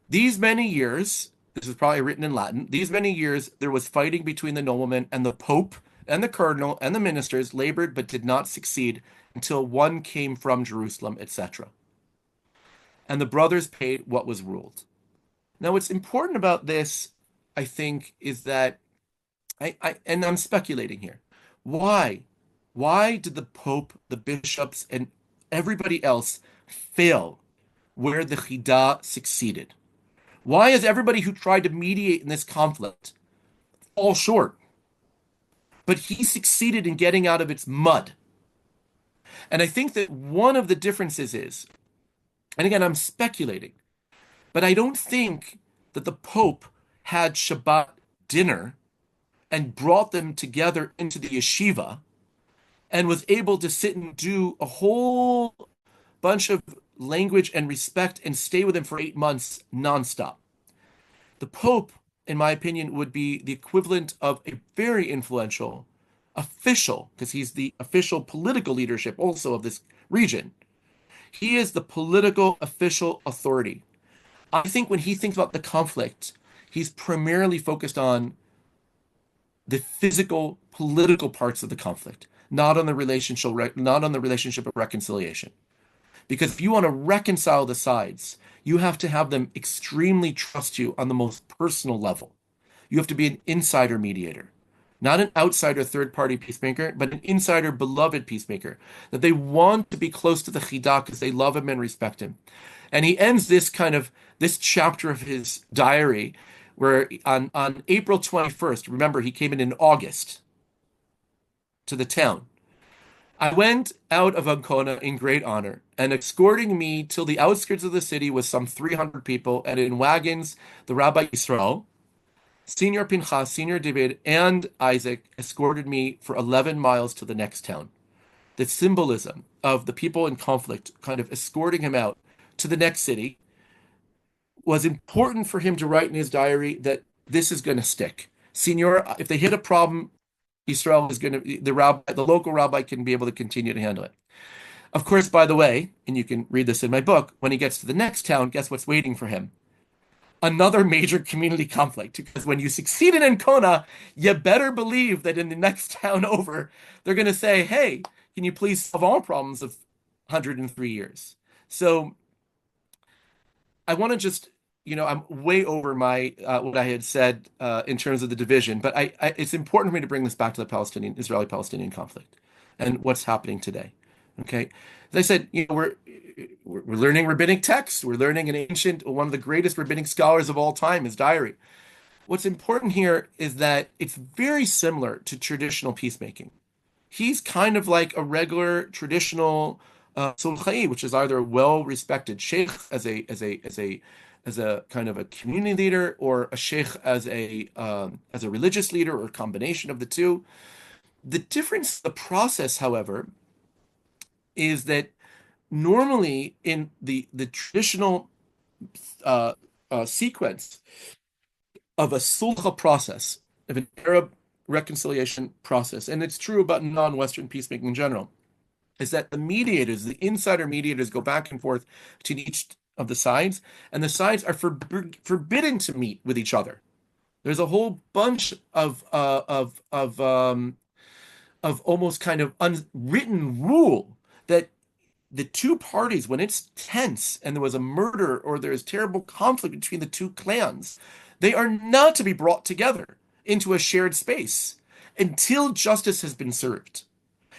These many years, this is probably written in Latin, these many years there was fighting between the noblemen, and the pope and the cardinal and the ministers labored but did not succeed until one came from Jerusalem, etc. And the brothers paid what was ruled. Now, what's important about this, I think, is that and I'm speculating here. Why? Why did the Pope, the bishops, and everybody else fail where the Chida succeeded? Why is everybody who tried to mediate in this conflict fall short? But he succeeded in getting out of its mud. And I think that one of the differences is, and again, I'm speculating, but I don't think that the Pope had Shabbat dinner and brought them together into the yeshiva and was able to sit and do a whole bunch of language and respect and stay with them for 8 months nonstop. The Pope, in my opinion, would be the equivalent of a very influential official, because he's the official political leadership also of this region. He is the political official authority. I think when he thinks about the conflict, he's primarily focused on the physical, political parts of the conflict, not on the relationship of reconciliation. Because if you want to reconcile the sides, you have to have them extremely trust you on the most personal level. You have to be an insider mediator, not an outsider third-party peacemaker, but an insider beloved peacemaker, that they want to be close to the Chidah because they love him and respect him. And he ends this chapter of his diary where on April 21st, remember, he came in August to the town. I went out of Ancona in great honor, and escorting me till the outskirts of the city was some 300 people, and in wagons, the Rabbi Yisrael, Senior Pinchas, Senior David, and Isaac escorted me for 11 miles to the next town. The symbolism of the people in conflict kind of escorting him out to the next city was important for him to write in his diary that this is going to stick. Senior, if they hit a problem, Israel is going to, the local rabbi can be able to continue to handle it. Of course, by the way, and you can read this in my book, when he gets to the next town, guess what's waiting for him? Another major community conflict. Because when you succeed in Ancona, you better believe that in the next town over, they're going to say, hey, can you please solve all problems of 103 years? So I want to just, I'm way over my what I had said in terms of the division, but it's important for me to bring this back to the Israeli-Palestinian conflict and what's happening today. Okay, as I said, we're learning rabbinic texts. We're learning one of the greatest rabbinic scholars of all time, his diary. what's important here is that it's very similar to traditional peacemaking. He's kind of like a regular traditional sulhi, which is either a well-respected sheikh as a kind of a community leader, or a sheikh as a religious leader, or a combination of the two. The difference, the process, however, is that normally in the traditional sequence of a sulh process, of an Arab reconciliation process, and it's true about non-Western peacemaking in general, is that the mediators, the insider mediators, go back and forth between each of the sides, and the sides are forbidden to meet with each other. There's a whole bunch of almost kind of unwritten rule that the two parties, when it's tense and there was a murder or there is terrible conflict between the two clans, they are not to be brought together into a shared space until justice has been served,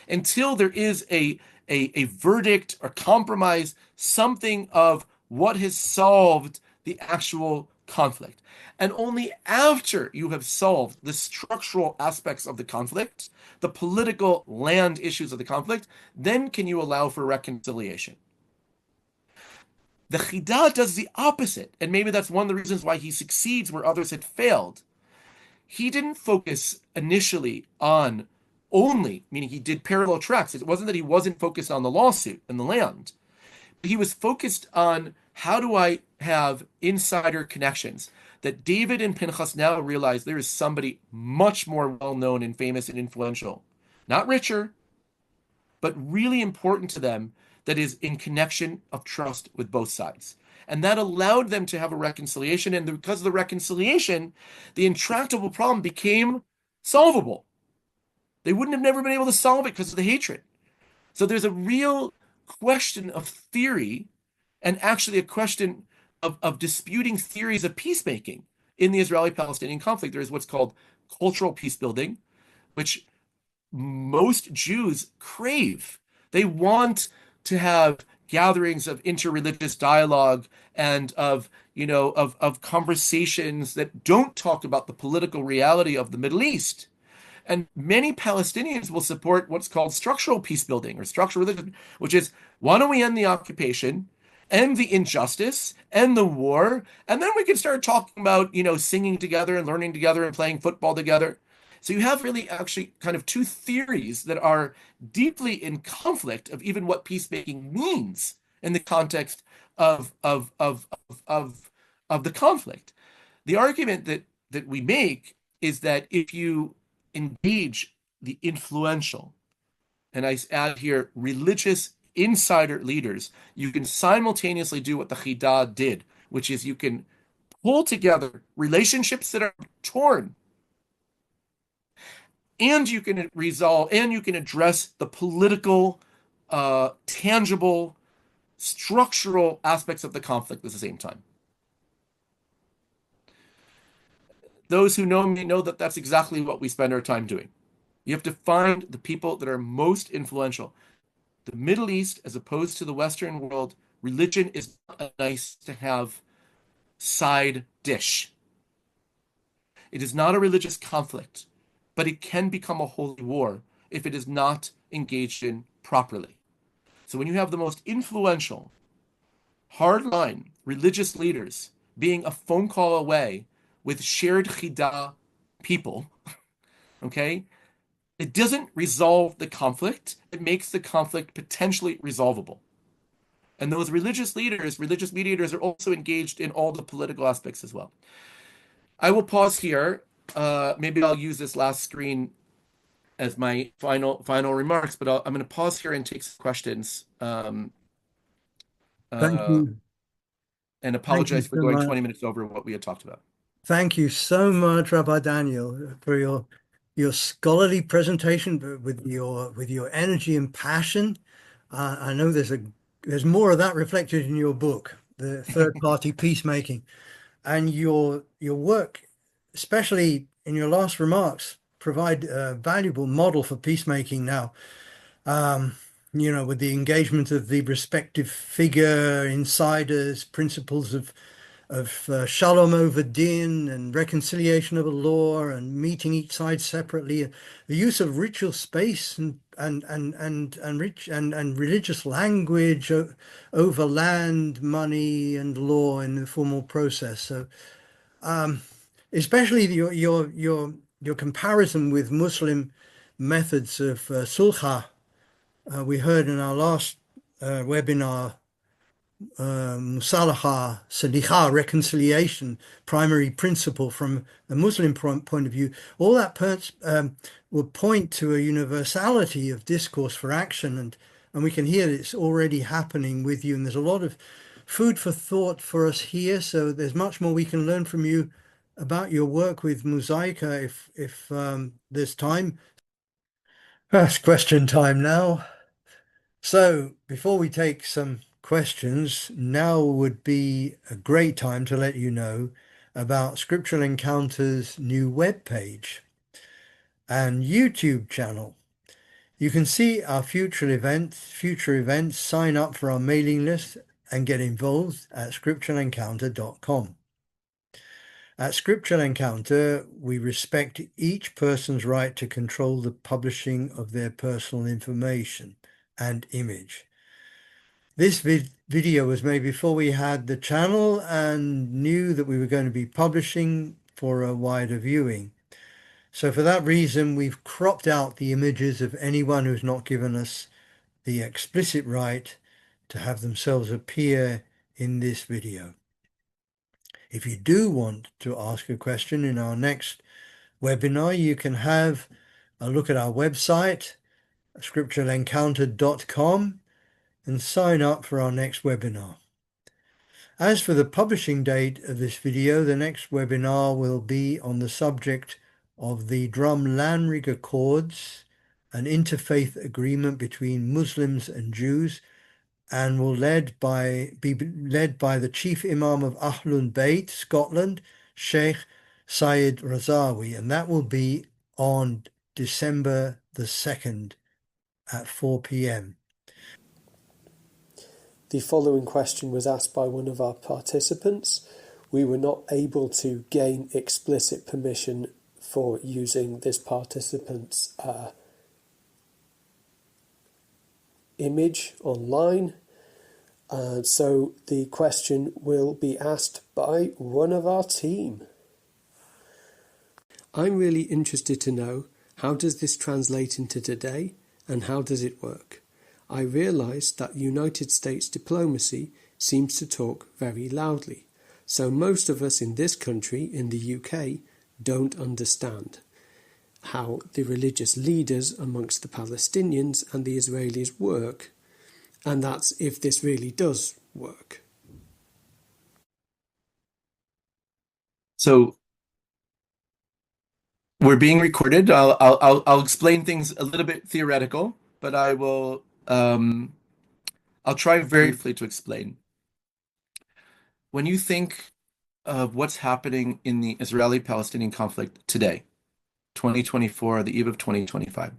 until there is a verdict or compromise, something of what has solved the actual conflict. And only after you have solved the structural aspects of the conflict, the political land issues of the conflict, then can you allow for reconciliation. The Chida does the opposite, and maybe that's one of the reasons why he succeeds where others had failed. He didn't focus initially on only, meaning he did parallel tracks. It wasn't that he wasn't focused on the lawsuit and the land. He was focused on, how do I have insider connections? That David and Pinchas now realize there is somebody much more well-known and famous and influential, not richer, but really important to them, that is in connection of trust with both sides. And that allowed them to have a reconciliation. And because of the reconciliation, the intractable problem became solvable. They wouldn't have never been able to solve it because of the hatred. So there's a real question of theory, and actually a question of disputing theories of peacemaking in the Israeli-Palestinian conflict. There is what's called cultural peace building, which most Jews crave. They want to have gatherings of interreligious dialogue and of conversations that don't talk about the political reality of the Middle East. And many Palestinians will support what's called structural peace building or structural religion, which is, why don't we end the occupation, end the injustice, end the war, and then we can start talking about, singing together and learning together and playing football together. So you have really actually kind of two theories that are deeply in conflict of even what peacemaking means in the context of the conflict. The argument that we make is that if you engage the influential, and I add here religious insider leaders, you can simultaneously do what the Chida did, which is you can pull together relationships that are torn, and you can resolve, and you can address the political, tangible, structural aspects of the conflict at the same time. Those who know me know that that's exactly what we spend our time doing. You have to find the people that are most influential. The Middle East, as opposed to the Western world, religion is not a nice to have side dish. It is not a religious conflict, but it can become a holy war if it is not engaged in properly. So when you have the most influential, hardline religious leaders being a phone call away with shared chida people, okay, it doesn't resolve the conflict. It makes the conflict potentially resolvable. And those religious leaders, religious mediators, are also engaged in all the political aspects as well. I will pause here. Maybe I'll use this last screen as my final remarks, but I'm going to pause here and take some questions. Thank Uh, you. and Thank you apologize for so going much. 20 minutes over what we had talked about. Thank you so much, Rabbi Daniel, for your scholarly presentation, but with your energy and passion. I know there's more of that reflected in your book, the third party peacemaking, and your work, especially in your last remarks, provide a valuable model for peacemaking now. Um, with the engagement of the respective figure, insiders, principles of shalom over din and reconciliation over law and meeting each side separately, the use of ritual space and religious language over land, money, and law in the formal process. So, especially your comparison with Muslim methods of sulha, we heard in our last webinar, musalaha, saliha, reconciliation, primary principle from a Muslim point of view. All that would point to a universality of discourse for action, and we can hear that it's already happening with you. And there's a lot of food for thought for us here. So there's much more we can learn from you about your work with Mosaica if there's time. That's question time now. So before we take some questions, now would be a great time to let you know about Scriptural Encounter's new webpage and YouTube channel. You can see our future events, sign up for our mailing list and get involved at scripturalencounter.com. At Scriptural Encounter, we respect each person's right to control the publishing of their personal information and image. This video was made before we had the channel and knew that we were going to be publishing for a wider viewing. So for that reason, we've cropped out the images of anyone who's not given us the explicit right to have themselves appear in this video. If you do want to ask a question in our next webinar, you can have a look at our website, scripturalencounter.com, and sign up for our next webinar. As for the publishing date of this video, the next webinar will be on the subject of the Drumlanrig Accords, an interfaith agreement between Muslims and Jews, and will be led by the Chief Imam of Ahlul Bayt, Scotland, Sheikh Syed Razawi, and that will be on December the 2nd at 4 p.m. The following question was asked by one of our participants. We were not able to gain explicit permission for using this participant's image online. So the question will be asked by one of our team. I'm really interested to know, how does this translate into today and how does it work? I realise that United States diplomacy seems to talk very loudly, so most of us in this country, in the UK, don't understand how the religious leaders amongst the Palestinians and the Israelis work, and that's if this really does work. So we're being recorded. I'll explain things a little bit theoretical, but I'll try very briefly to explain. When you think of what's happening in the Israeli-Palestinian conflict today, 2024, the eve of 2025,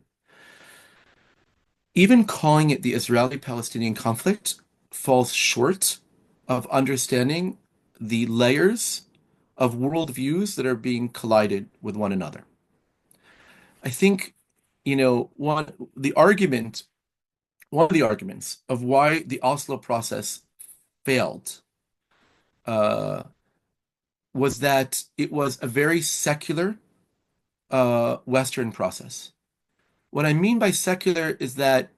even calling it the Israeli-Palestinian conflict falls short of understanding the layers of worldviews that are being collided with one another. I think, one of the arguments of why the Oslo process failed was that it was a very secular Western process. What I mean by secular is that,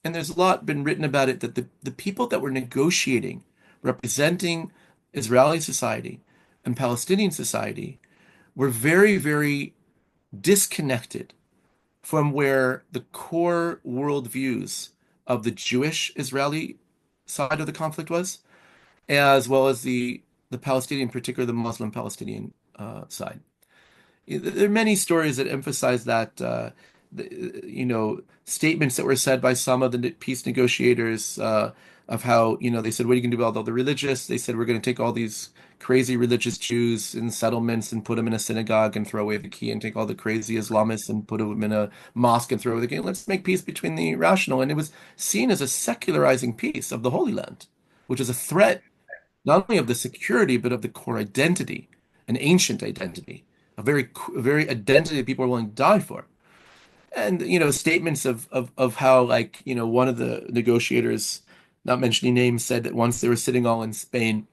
and there's a lot been written about it, that the people that were negotiating, representing Israeli society and Palestinian society, were very, very disconnected from where the core worldviews of the Jewish Israeli side of the conflict was, as well as the Palestinian, particularly the Muslim Palestinian side. There are many stories that emphasize that, statements that were said by some of the peace negotiators of how, they said, what are you going to do about all the religious? They said, we're going to take all these crazy religious Jews in settlements and put them in a synagogue and throw away the key, and take all the crazy Islamists and put them in a mosque and throw away the key. Let's make peace between the rational. And it was seen as a secularizing peace of the Holy Land, which is a threat not only of the security, but of the core identity, an ancient identity, a very identity that people are willing to die for. And, statements of how, like, one of the negotiators, not mentioning names, said that once they were sitting all in Spain,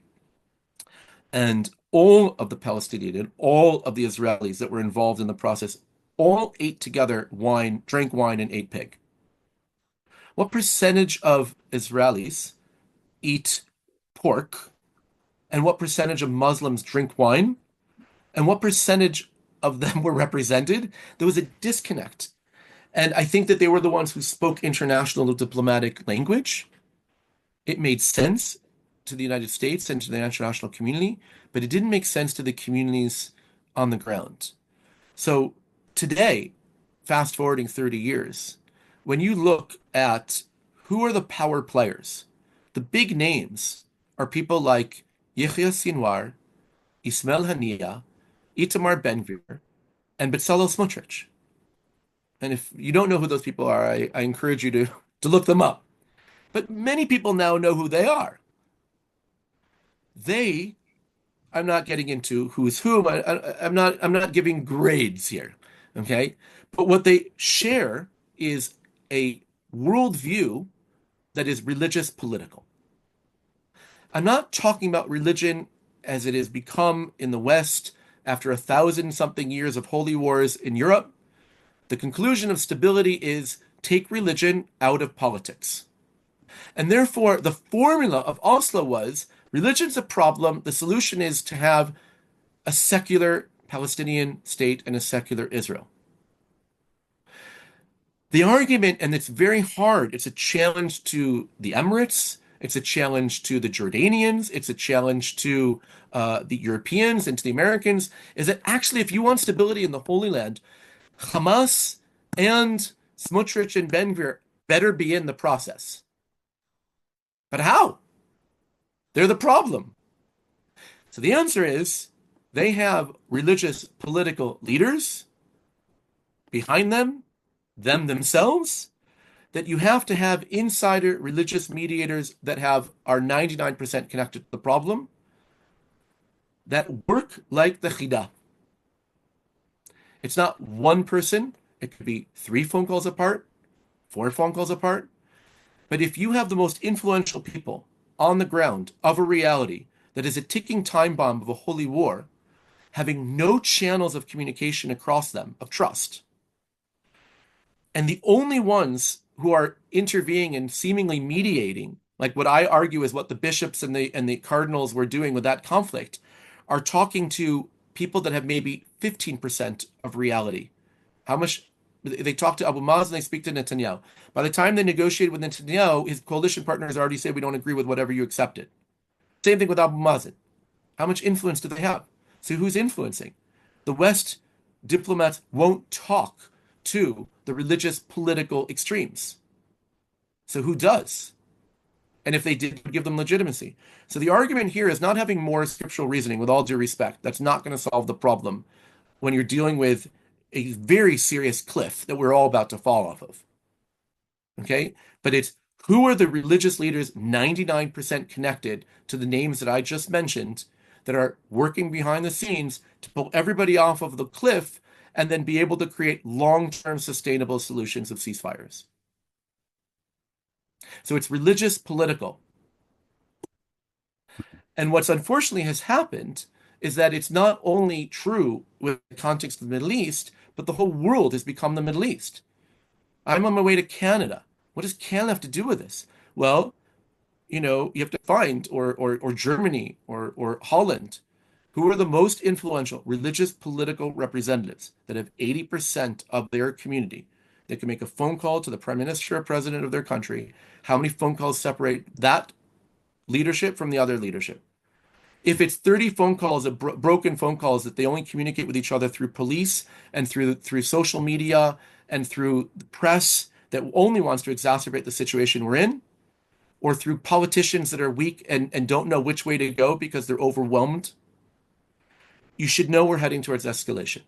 and all of the Palestinians and all of the Israelis that were involved in the process all ate together wine, drank wine, and ate pig. What percentage of Israelis eat pork, and what percentage of Muslims drink wine, and what percentage of them were represented? There was a disconnect. And I think that they were the ones who spoke international diplomatic language. It made sense to the United States and to the international community, but it didn't make sense to the communities on the ground. So today, fast forwarding 30 years, when you look at who are the power players, the big names are people like Yahya Sinwar, Ismail Haniyeh, Itamar Ben-Gvir, and Bezalel Smotrich. And if you don't know who those people are, I encourage you to look them up. But many people now know who they are. I'm not getting into who's who. I'm not giving grades here, okay? But what they share is a worldview that is religious political. I'm not talking about religion as it has become in the West after 1,000-something years of holy wars in Europe. The conclusion of stability is take religion out of politics. And therefore, the formula of Oslo was religion's a problem. The solution is to have a secular Palestinian state and a secular Israel. The argument, and it's very hard, it's a challenge to the Emirates, it's a challenge to the Jordanians, it's a challenge to the Europeans and to the Americans, is that actually, if you want stability in the Holy Land, Hamas and Smotrich and Ben-Gvir better be in the process. But how? They're the problem. So the answer is they have religious political leaders behind them themselves, that you have to have insider religious mediators that are 99% connected to the problem, that work like the Chida. It's not one person. It could be 3 phone calls apart, 4 phone calls apart. But if you have the most influential people on the ground of a reality that is a ticking time bomb of a holy war, having no channels of communication across them, of trust, and the only ones who are intervening and seemingly mediating, like what I argue is what the bishops and the cardinals were doing with that conflict, are talking to people that have maybe 15% of reality. How much they talk to Abu Mazen, they speak to Netanyahu. By the time they negotiated with Netanyahu, his coalition partners already said, we don't agree with whatever you accepted. Same thing with Abu Mazen. How much influence do they have? So who's influencing? The West diplomats won't talk to the religious political extremes. So who does? And if they did, give them legitimacy. So the argument here is not having more scriptural reasoning, with all due respect. That's not going to solve the problem when you're dealing with a very serious cliff that we're all about to fall off of. Okay? But it's who are the religious leaders 99% connected to the names that I just mentioned that are working behind the scenes to pull everybody off of the cliff and then be able to create long-term sustainable solutions of ceasefires. So it's religious political. And what's unfortunately has happened is that it's not only true with the context of the Middle East, but the whole world has become the Middle East. I'm on my way to Canada. What does Canada have to do with this? Well, you have to find, or Germany, or Holland, who are the most influential religious political representatives that have 80% of their community. They can make a phone call to the prime minister or president of their country. How many phone calls separate that leadership from the other leadership? If it's 30 phone calls, broken phone calls that they only communicate with each other through police and through social media and through the press that only wants to exacerbate the situation we're in, or through politicians that are weak and don't know which way to go because they're overwhelmed, you should know we're heading towards escalation.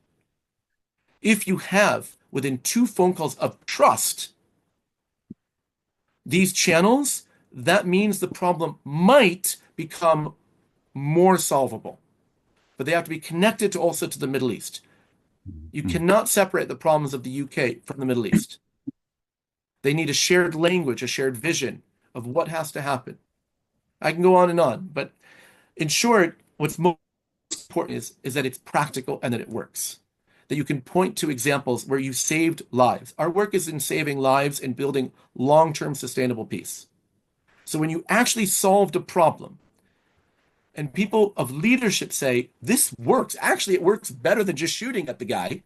If you have, within 2 phone calls of trust, these channels, that means the problem might become more solvable, but they have to be connected to also to the Middle East. You cannot separate the problems of the UK from the Middle East. They need a shared language, a shared vision of what has to happen. I can go on, but in short, what's most important is that it's practical and that it works. That you can point to examples where you saved lives. Our work is in saving lives and building long-term sustainable peace. So when you actually solved a problem, and people of leadership say, this works. Actually, it works better than just shooting at the guy.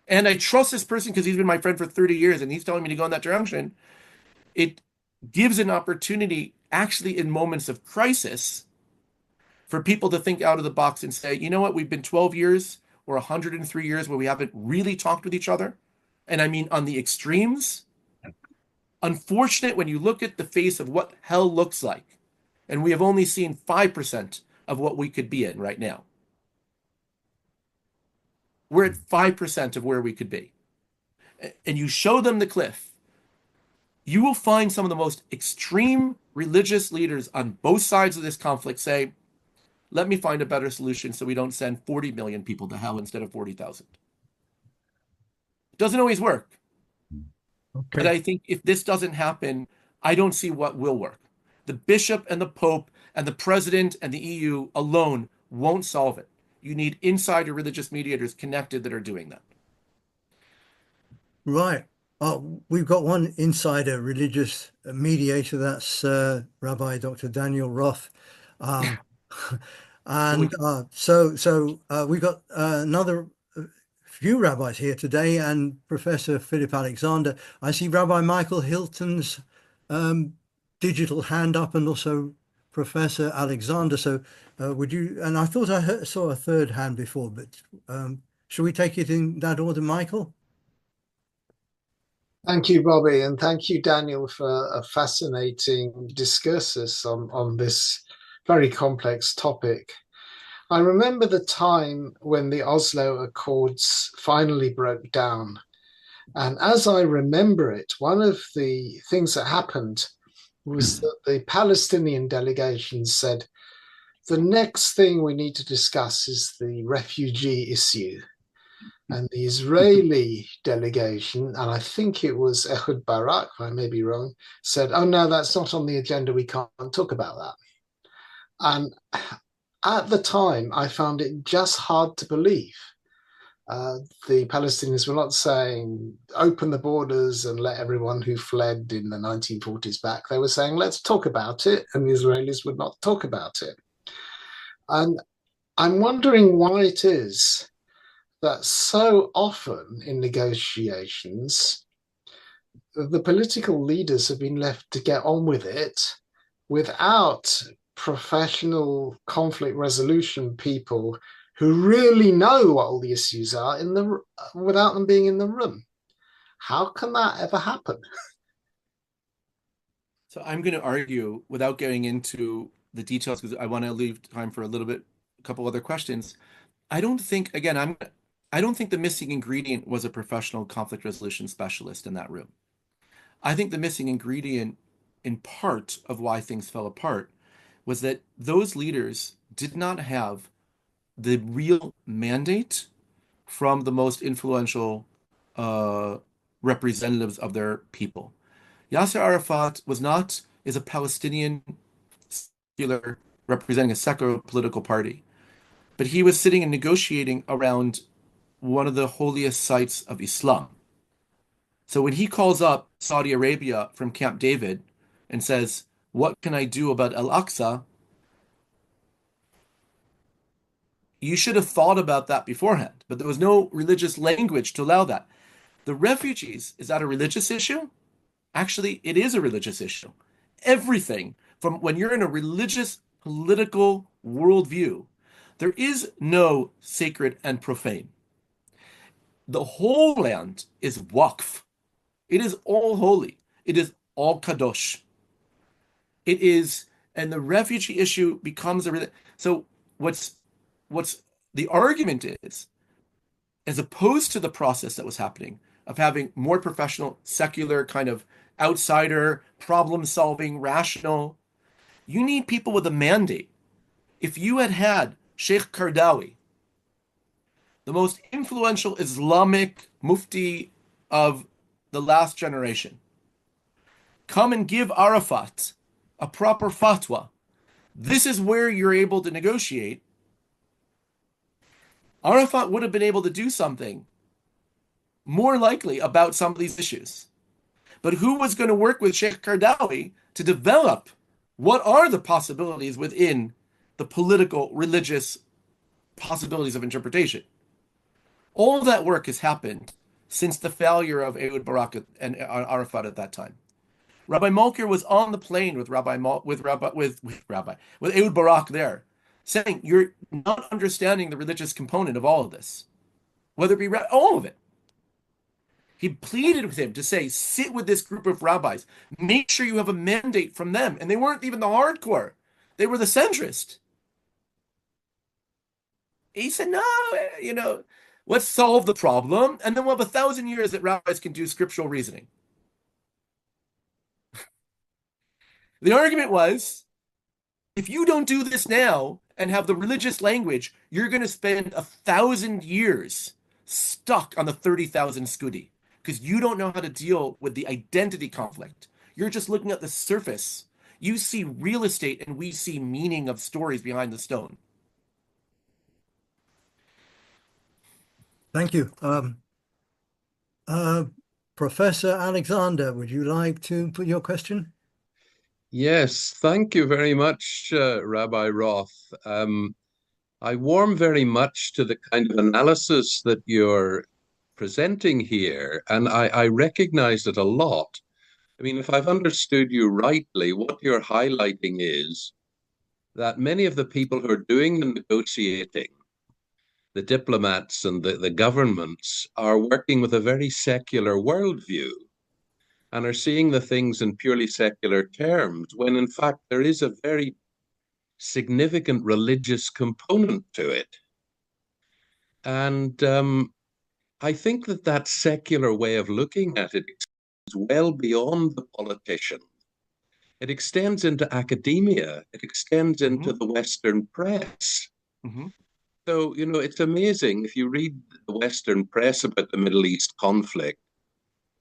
And I trust this person because he's been my friend for 30 years and he's telling me to go in that direction. It gives an opportunity, actually, in moments of crisis, for people to think out of the box and say, you know what, we've been 12 years or 103 years where we haven't really talked with each other. And I mean, on the extremes, unfortunate when you look at the face of what hell looks like. And we have only seen 5% of what we could be in right now. We're at 5% of where we could be. And you show them the cliff, you will find some of the most extreme religious leaders on both sides of this conflict say, let me find a better solution so we don't send 40 million people to hell instead of 40,000. It doesn't always work. Okay. But I think if this doesn't happen, I don't see what will work. The bishop and the pope and the president and the EU alone won't solve it. You need insider religious mediators connected that are doing that. Right. We've got one insider religious mediator. That's Rabbi Dr. Daniel Roth. And we've got another few rabbis here today and Professor Philip Alexander. I see Rabbi Michael Hilton's digital hand up and also Professor Alexander. So would you, and I thought I saw a third hand before, but shall we take it in that order, Michael? Thank you, Bobby, and thank you, Daniel, for a fascinating discursus on this very complex topic. I remember the time when the Oslo Accords finally broke down. And as I remember it, one of the things that happened was that the Palestinian delegation said, the next thing we need to discuss is the refugee issue. And the Israeli delegation, and I think it was Ehud Barak, I may be wrong, said, oh no, that's not on the agenda, we can't talk about that. And at the time, I found it just hard to believe. The Palestinians were not saying, open the borders and let everyone who fled in the 1940s back. They were saying, let's talk about it. And the Israelis would not talk about it. And I'm wondering why it is that so often in negotiations, the political leaders have been left to get on with it without professional conflict resolution people who really know what all the issues are without them being in the room. How can that ever happen? So I'm going to argue without getting into the details because I want to leave time for a couple other questions. I don't think, again, I don't think the missing ingredient was a professional conflict resolution specialist in that room. I think the missing ingredient in part of why things fell apart was that those leaders did not have the real mandate from the most influential representatives of their people. Yasser Arafat is a Palestinian secular representing a secular political party, but he was sitting and negotiating around one of the holiest sites of Islam. So when he calls up Saudi Arabia from Camp David and says, what can I do about Al-Aqsa? You should have thought about that beforehand, but there was no religious language to allow that. The refugees, is that a religious issue? Actually, it is a religious issue. Everything from when you're in a religious political worldview, there is no sacred and profane. The whole land is waqf. It is all holy. It is all kadosh. It is, and the refugee issue becomes so what's the argument is, as opposed to the process that was happening of having more professional, secular kind of outsider, problem-solving, rational, you need people with a mandate if you had Sheikh Kardawi, the most influential Islamic mufti of the last generation, come and give Arafat a proper fatwa, this is where you're able to negotiate, Arafat would have been able to do something more likely about some of these issues. But who was going to work with Sheikh Kardawi to develop what are the possibilities within the political, religious possibilities of interpretation? All of that work has happened since the failure of Ehud Barak and Arafat at that time. Rabbi Malkir was on the plane with Ehud Barak there, saying you're not understanding the religious component of all of this, whether it be all of it. He pleaded with him to say, sit with this group of rabbis, make sure you have a mandate from them, and they weren't even the hardcore; they were the centrist. He said, no, let's solve the problem, and then we'll have 1,000 years that rabbis can do scriptural reasoning. The argument was, if you don't do this now and have the religious language, you're going to spend 1,000 years stuck on the 30,000 skudi because you don't know how to deal with the identity conflict. You're just looking at the surface. You see real estate and we see meaning of stories behind the stone. Thank you. Professor Alexander, would you like to put your question? Yes, thank you very much, Rabbi Roth. I warm very much to the kind of analysis that you're presenting here, and I recognize it a lot. I mean, if I've understood you rightly, what you're highlighting is that many of the people who are doing the negotiating, the diplomats and the governments, are working with a very secular worldview and are seeing the things in purely secular terms, when in fact there is a very significant religious component to it. And I think that secular way of looking at it is well beyond the politician. It extends into academia. It extends into the Western press. So, it's amazing. If you read the Western press about the Middle East conflict,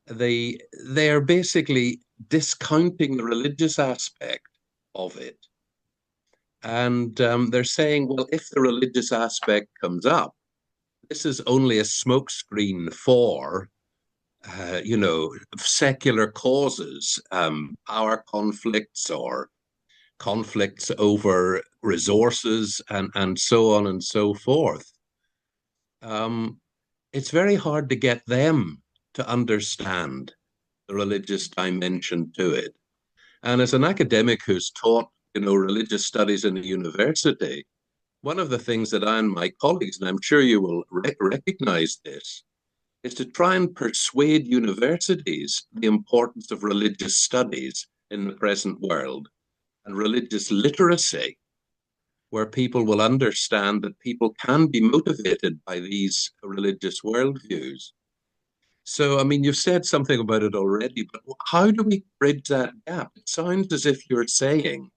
they are basically discounting the religious aspect of it. And they're saying, well, if the religious aspect comes up, this is only a smokescreen for, secular causes, power conflicts or conflicts over resources and so on and so forth. It's very hard to get them to understand the religious dimension to it. And as an academic who's taught, religious studies in a university, one of the things that I and my colleagues, and I'm sure you will recognize this, is to try and persuade universities the importance of religious studies in the present world and religious literacy, where people will understand that people can be motivated by these religious worldviews. So, I mean, you've said something about it already, but how do we bridge that gap? It sounds as if you're saying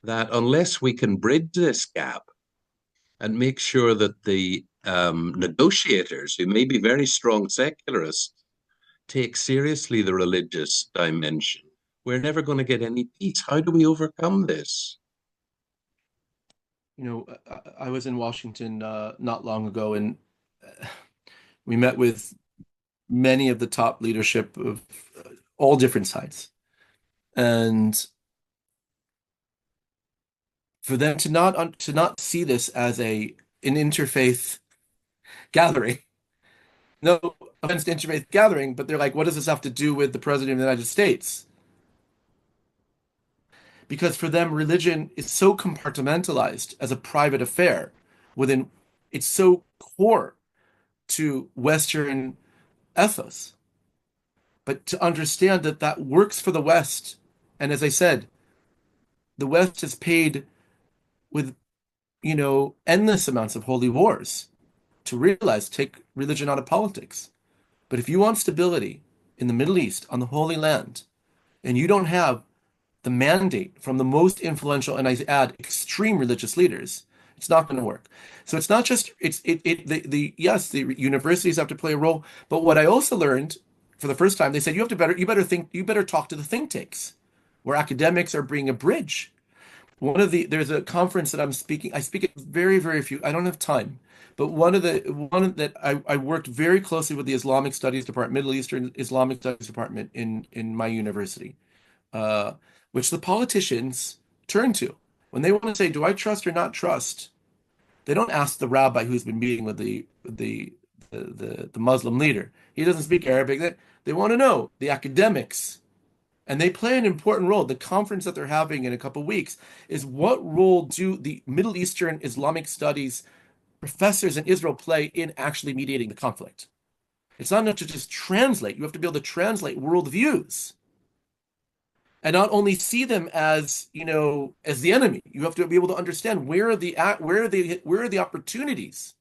that unless we can bridge this gap and make sure that the negotiators, who may be very strong secularists, take seriously the religious dimension, we're never going to get any peace. How do we overcome this? I was in Washington not long ago, and we met with many of the top leadership of all different sides. And for them to not see this as an interfaith gathering, no offense to interfaith gathering, but they're like, what does this have to do with the President of the United States? Because for them, religion is so compartmentalized as a private affair it's so core to Western ethos. But to understand that works for the West, and as I said, the West has paid with, endless amounts of holy wars to realize, take religion out of politics. But if you want stability in the Middle East, on the Holy Land, and you don't have the mandate from the most influential, and I add extreme religious leaders, it's not going to work. So it's not just yes, the universities have to play a role, but what I also learned for the first time, they said you better talk to the think tanks where academics are bringing a bridge. There's a conference that I speak at very, very few, I don't have time, but one that I worked very closely with the Islamic Studies Department, Middle Eastern Islamic Studies Department in my university, uh, which the politicians turn to when they want to say, do I trust or not trust? They don't ask the rabbi who's been meeting with the Muslim leader. He doesn't speak Arabic. They want to know the academics. And they play an important role. The conference that they're having in a couple of weeks is what role do the Middle Eastern Islamic studies professors in Israel play in actually mediating the conflict? It's not enough to just translate. You have to be able to translate worldviews and not only see them as, as the enemy. You have to be able to understand where are the opportunities,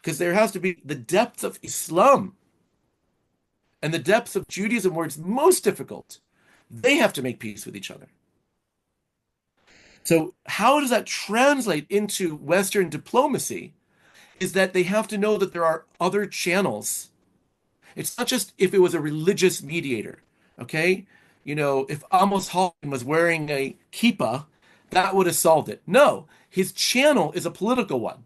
because there has to be the depth of Islam and the depths of Judaism where it's most difficult. They have to make peace with each other. So how does that translate into Western diplomacy? Is that they have to know that there are other channels. It's not just if it was a religious mediator, okay? If Amos Halkin was wearing a kippah, that would have solved it. No, his channel is a political one.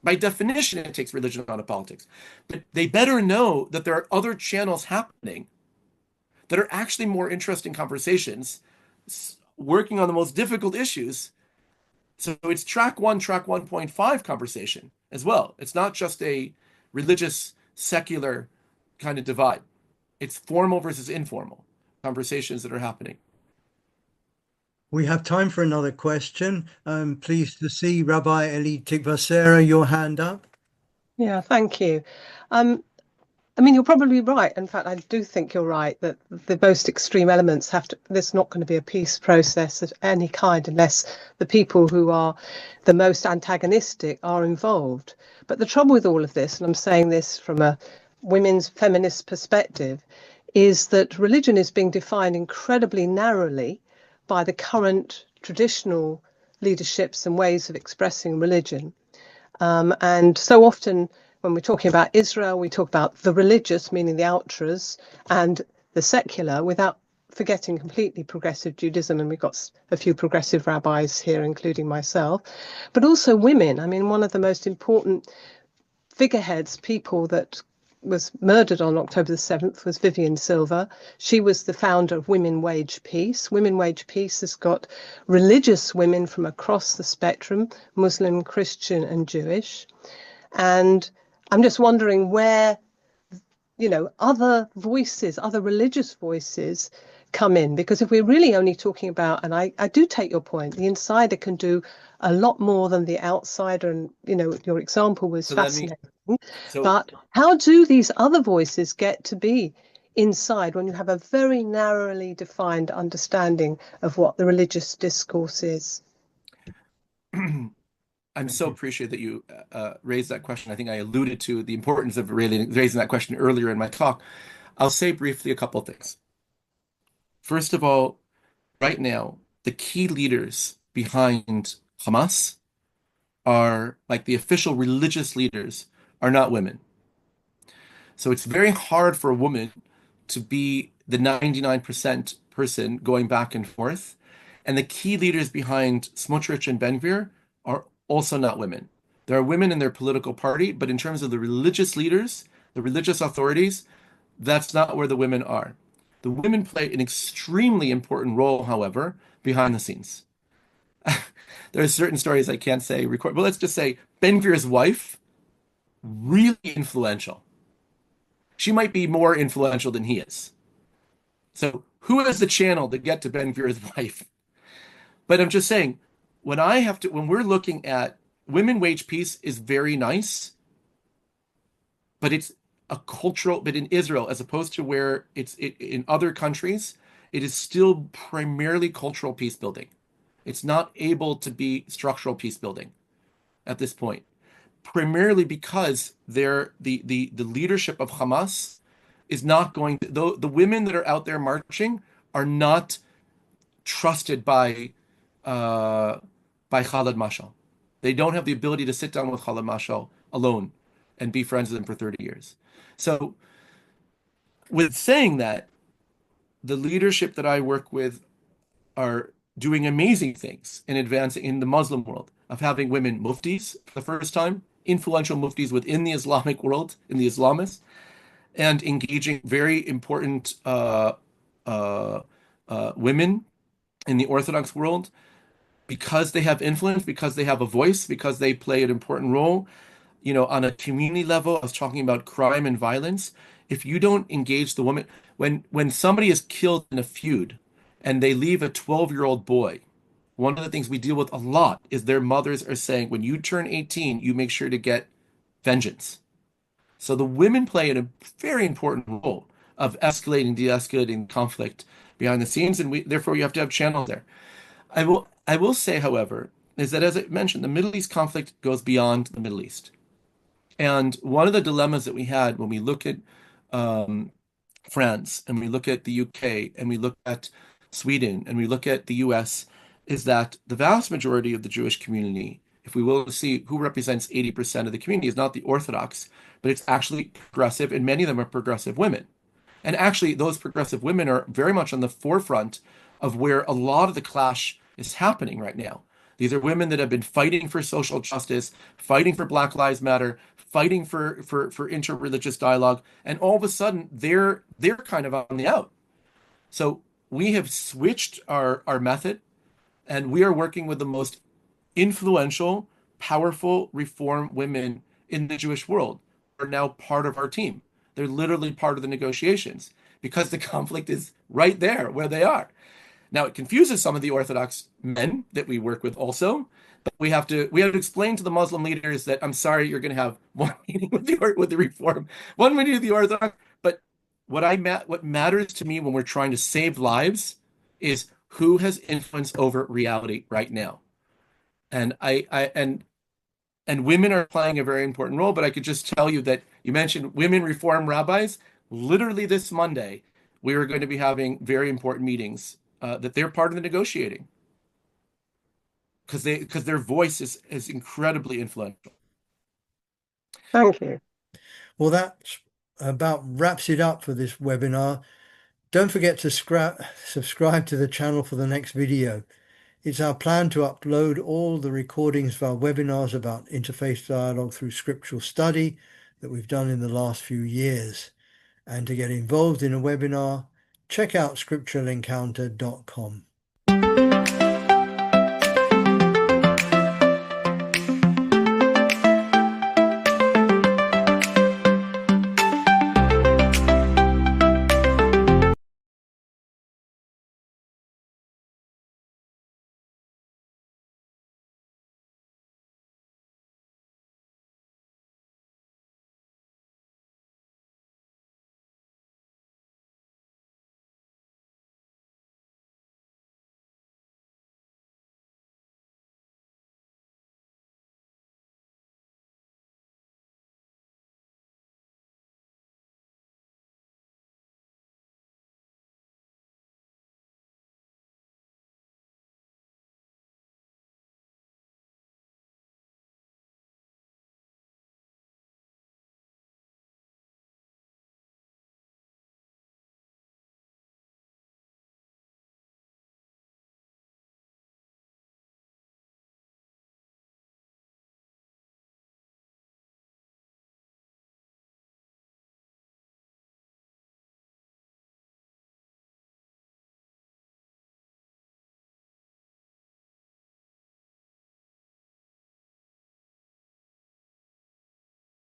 By definition, it takes religion out of politics. But they better know that there are other channels happening that are actually more interesting conversations, working on the most difficult issues. So it's track 1.5 conversation as well. It's not just a religious, secular kind of divide. It's formal versus informal conversations that are happening. We have time for another question. I'm pleased to see Rabbi Eli Tikvasera, your hand up. Yeah, thank you. You're probably right. In fact, I do think you're right that the most extreme elements there's not going to be a peace process of any kind unless the people who are the most antagonistic are involved. But the trouble with all of this, and I'm saying this from a women's feminist perspective, is that religion is being defined incredibly narrowly by the current traditional leaderships and ways of expressing religion. And so often when we're talking about Israel, we talk about the religious, meaning the ultras, and the secular, without forgetting completely progressive Judaism. And we've got a few progressive rabbis here, including myself, but also women. One of the most important figureheads, people that was murdered on October the 7th was Vivian Silva. She was the founder of Women Wage Peace. Women Wage Peace has got religious women from across the spectrum, Muslim, Christian and Jewish. And I'm just wondering where, other voices, other religious voices come in, because if we're really only talking about, and I do take your point, the insider can do a lot more than the outsider, and your example was fascinating. But how do these other voices get to be inside when you have a very narrowly defined understanding of what the religious discourse is? I'm so appreciative that you raised that question. I think I alluded to the importance of raising that question earlier in my talk. I'll say briefly a couple of things. First of all, right now, the key leaders behind Hamas are, like the official religious leaders, are not women. So it's very hard for a woman to be the 99% person going back and forth. And the key leaders behind Smotrich and Ben-Gvir are also not women. There are women in their political party, but in terms of the religious leaders, the religious authorities, that's not where the women are. The women play an extremely important role, however, behind the scenes. There are certain stories I can't say record, but let's just say Ben-Gvir's wife, really influential. She might be more influential than he is. So who has the channel to get to Ben-Gvir's wife? But I'm just saying, when we're looking at women wage peace is very nice, but it's a cultural, but in Israel, as opposed to where in other countries, it is still primarily cultural peace building. It's not able to be structural peace building at this point, primarily because the leadership of Hamas is not going to, the women that are out there marching are not trusted by Khaled Mashal. They don't have the ability to sit down with Khaled Mashal alone and be friends with him for 30 years. So, with saying that, the leadership that I work with are doing amazing things in advancing in the Muslim world of having women muftis for the first time, influential muftis within the Islamic world, in the Islamists, and engaging very important women in the Orthodox world because they have influence, because they have a voice, because they play an important role. You know, on a community level, I was talking about crime and violence. If you don't engage the woman, when somebody is killed in a feud and they leave a 12-year-old boy, one of the things we deal with a lot is their mothers are saying, when you turn 18, you make sure to get vengeance. So the women play a very important role of escalating, de-escalating conflict behind the scenes, and therefore you have to have channels there. I will say, however, is that as I mentioned, the Middle East conflict goes beyond the Middle East. And one of the dilemmas that we had when we look at France and we look at the UK and we look at Sweden and we look at the US is that the vast majority of the Jewish community, if we will see who represents 80% of the community, is not the Orthodox, but it's actually progressive, and many of them are progressive women. And actually, those progressive women are very much on the forefront of where a lot of the clash is happening right now. These are women that have been fighting for social justice, fighting for Black Lives Matter, fighting for interreligious dialogue, and all of a sudden they're kind of on the out. So we have switched our method, and we are working with the most influential, powerful reform women in the Jewish world are now part of our team. They're literally part of the negotiations because the conflict is right there where they are. Now, it confuses some of the Orthodox men that we work with also, but we have to explain to the Muslim leaders that, I'm sorry, you're going to have one meeting with the Reform, one meeting with the Orthodox. But what matters to me when we're trying to save lives is who has influence over reality right now. And and women are playing a very important role, but I could just tell you that you mentioned women reform rabbis. Literally this Monday, we are going to be having very important meetings that they're part of the negotiating because their voice is incredibly influential. Thank you. Well, that about wraps it up for this webinar. Don't forget to subscribe to the channel for the next video. It's our plan to upload all the recordings of our webinars about interfaith dialogue through scriptural study that we've done in the last few years. And to get involved in a webinar, check out scripturalencounter.com.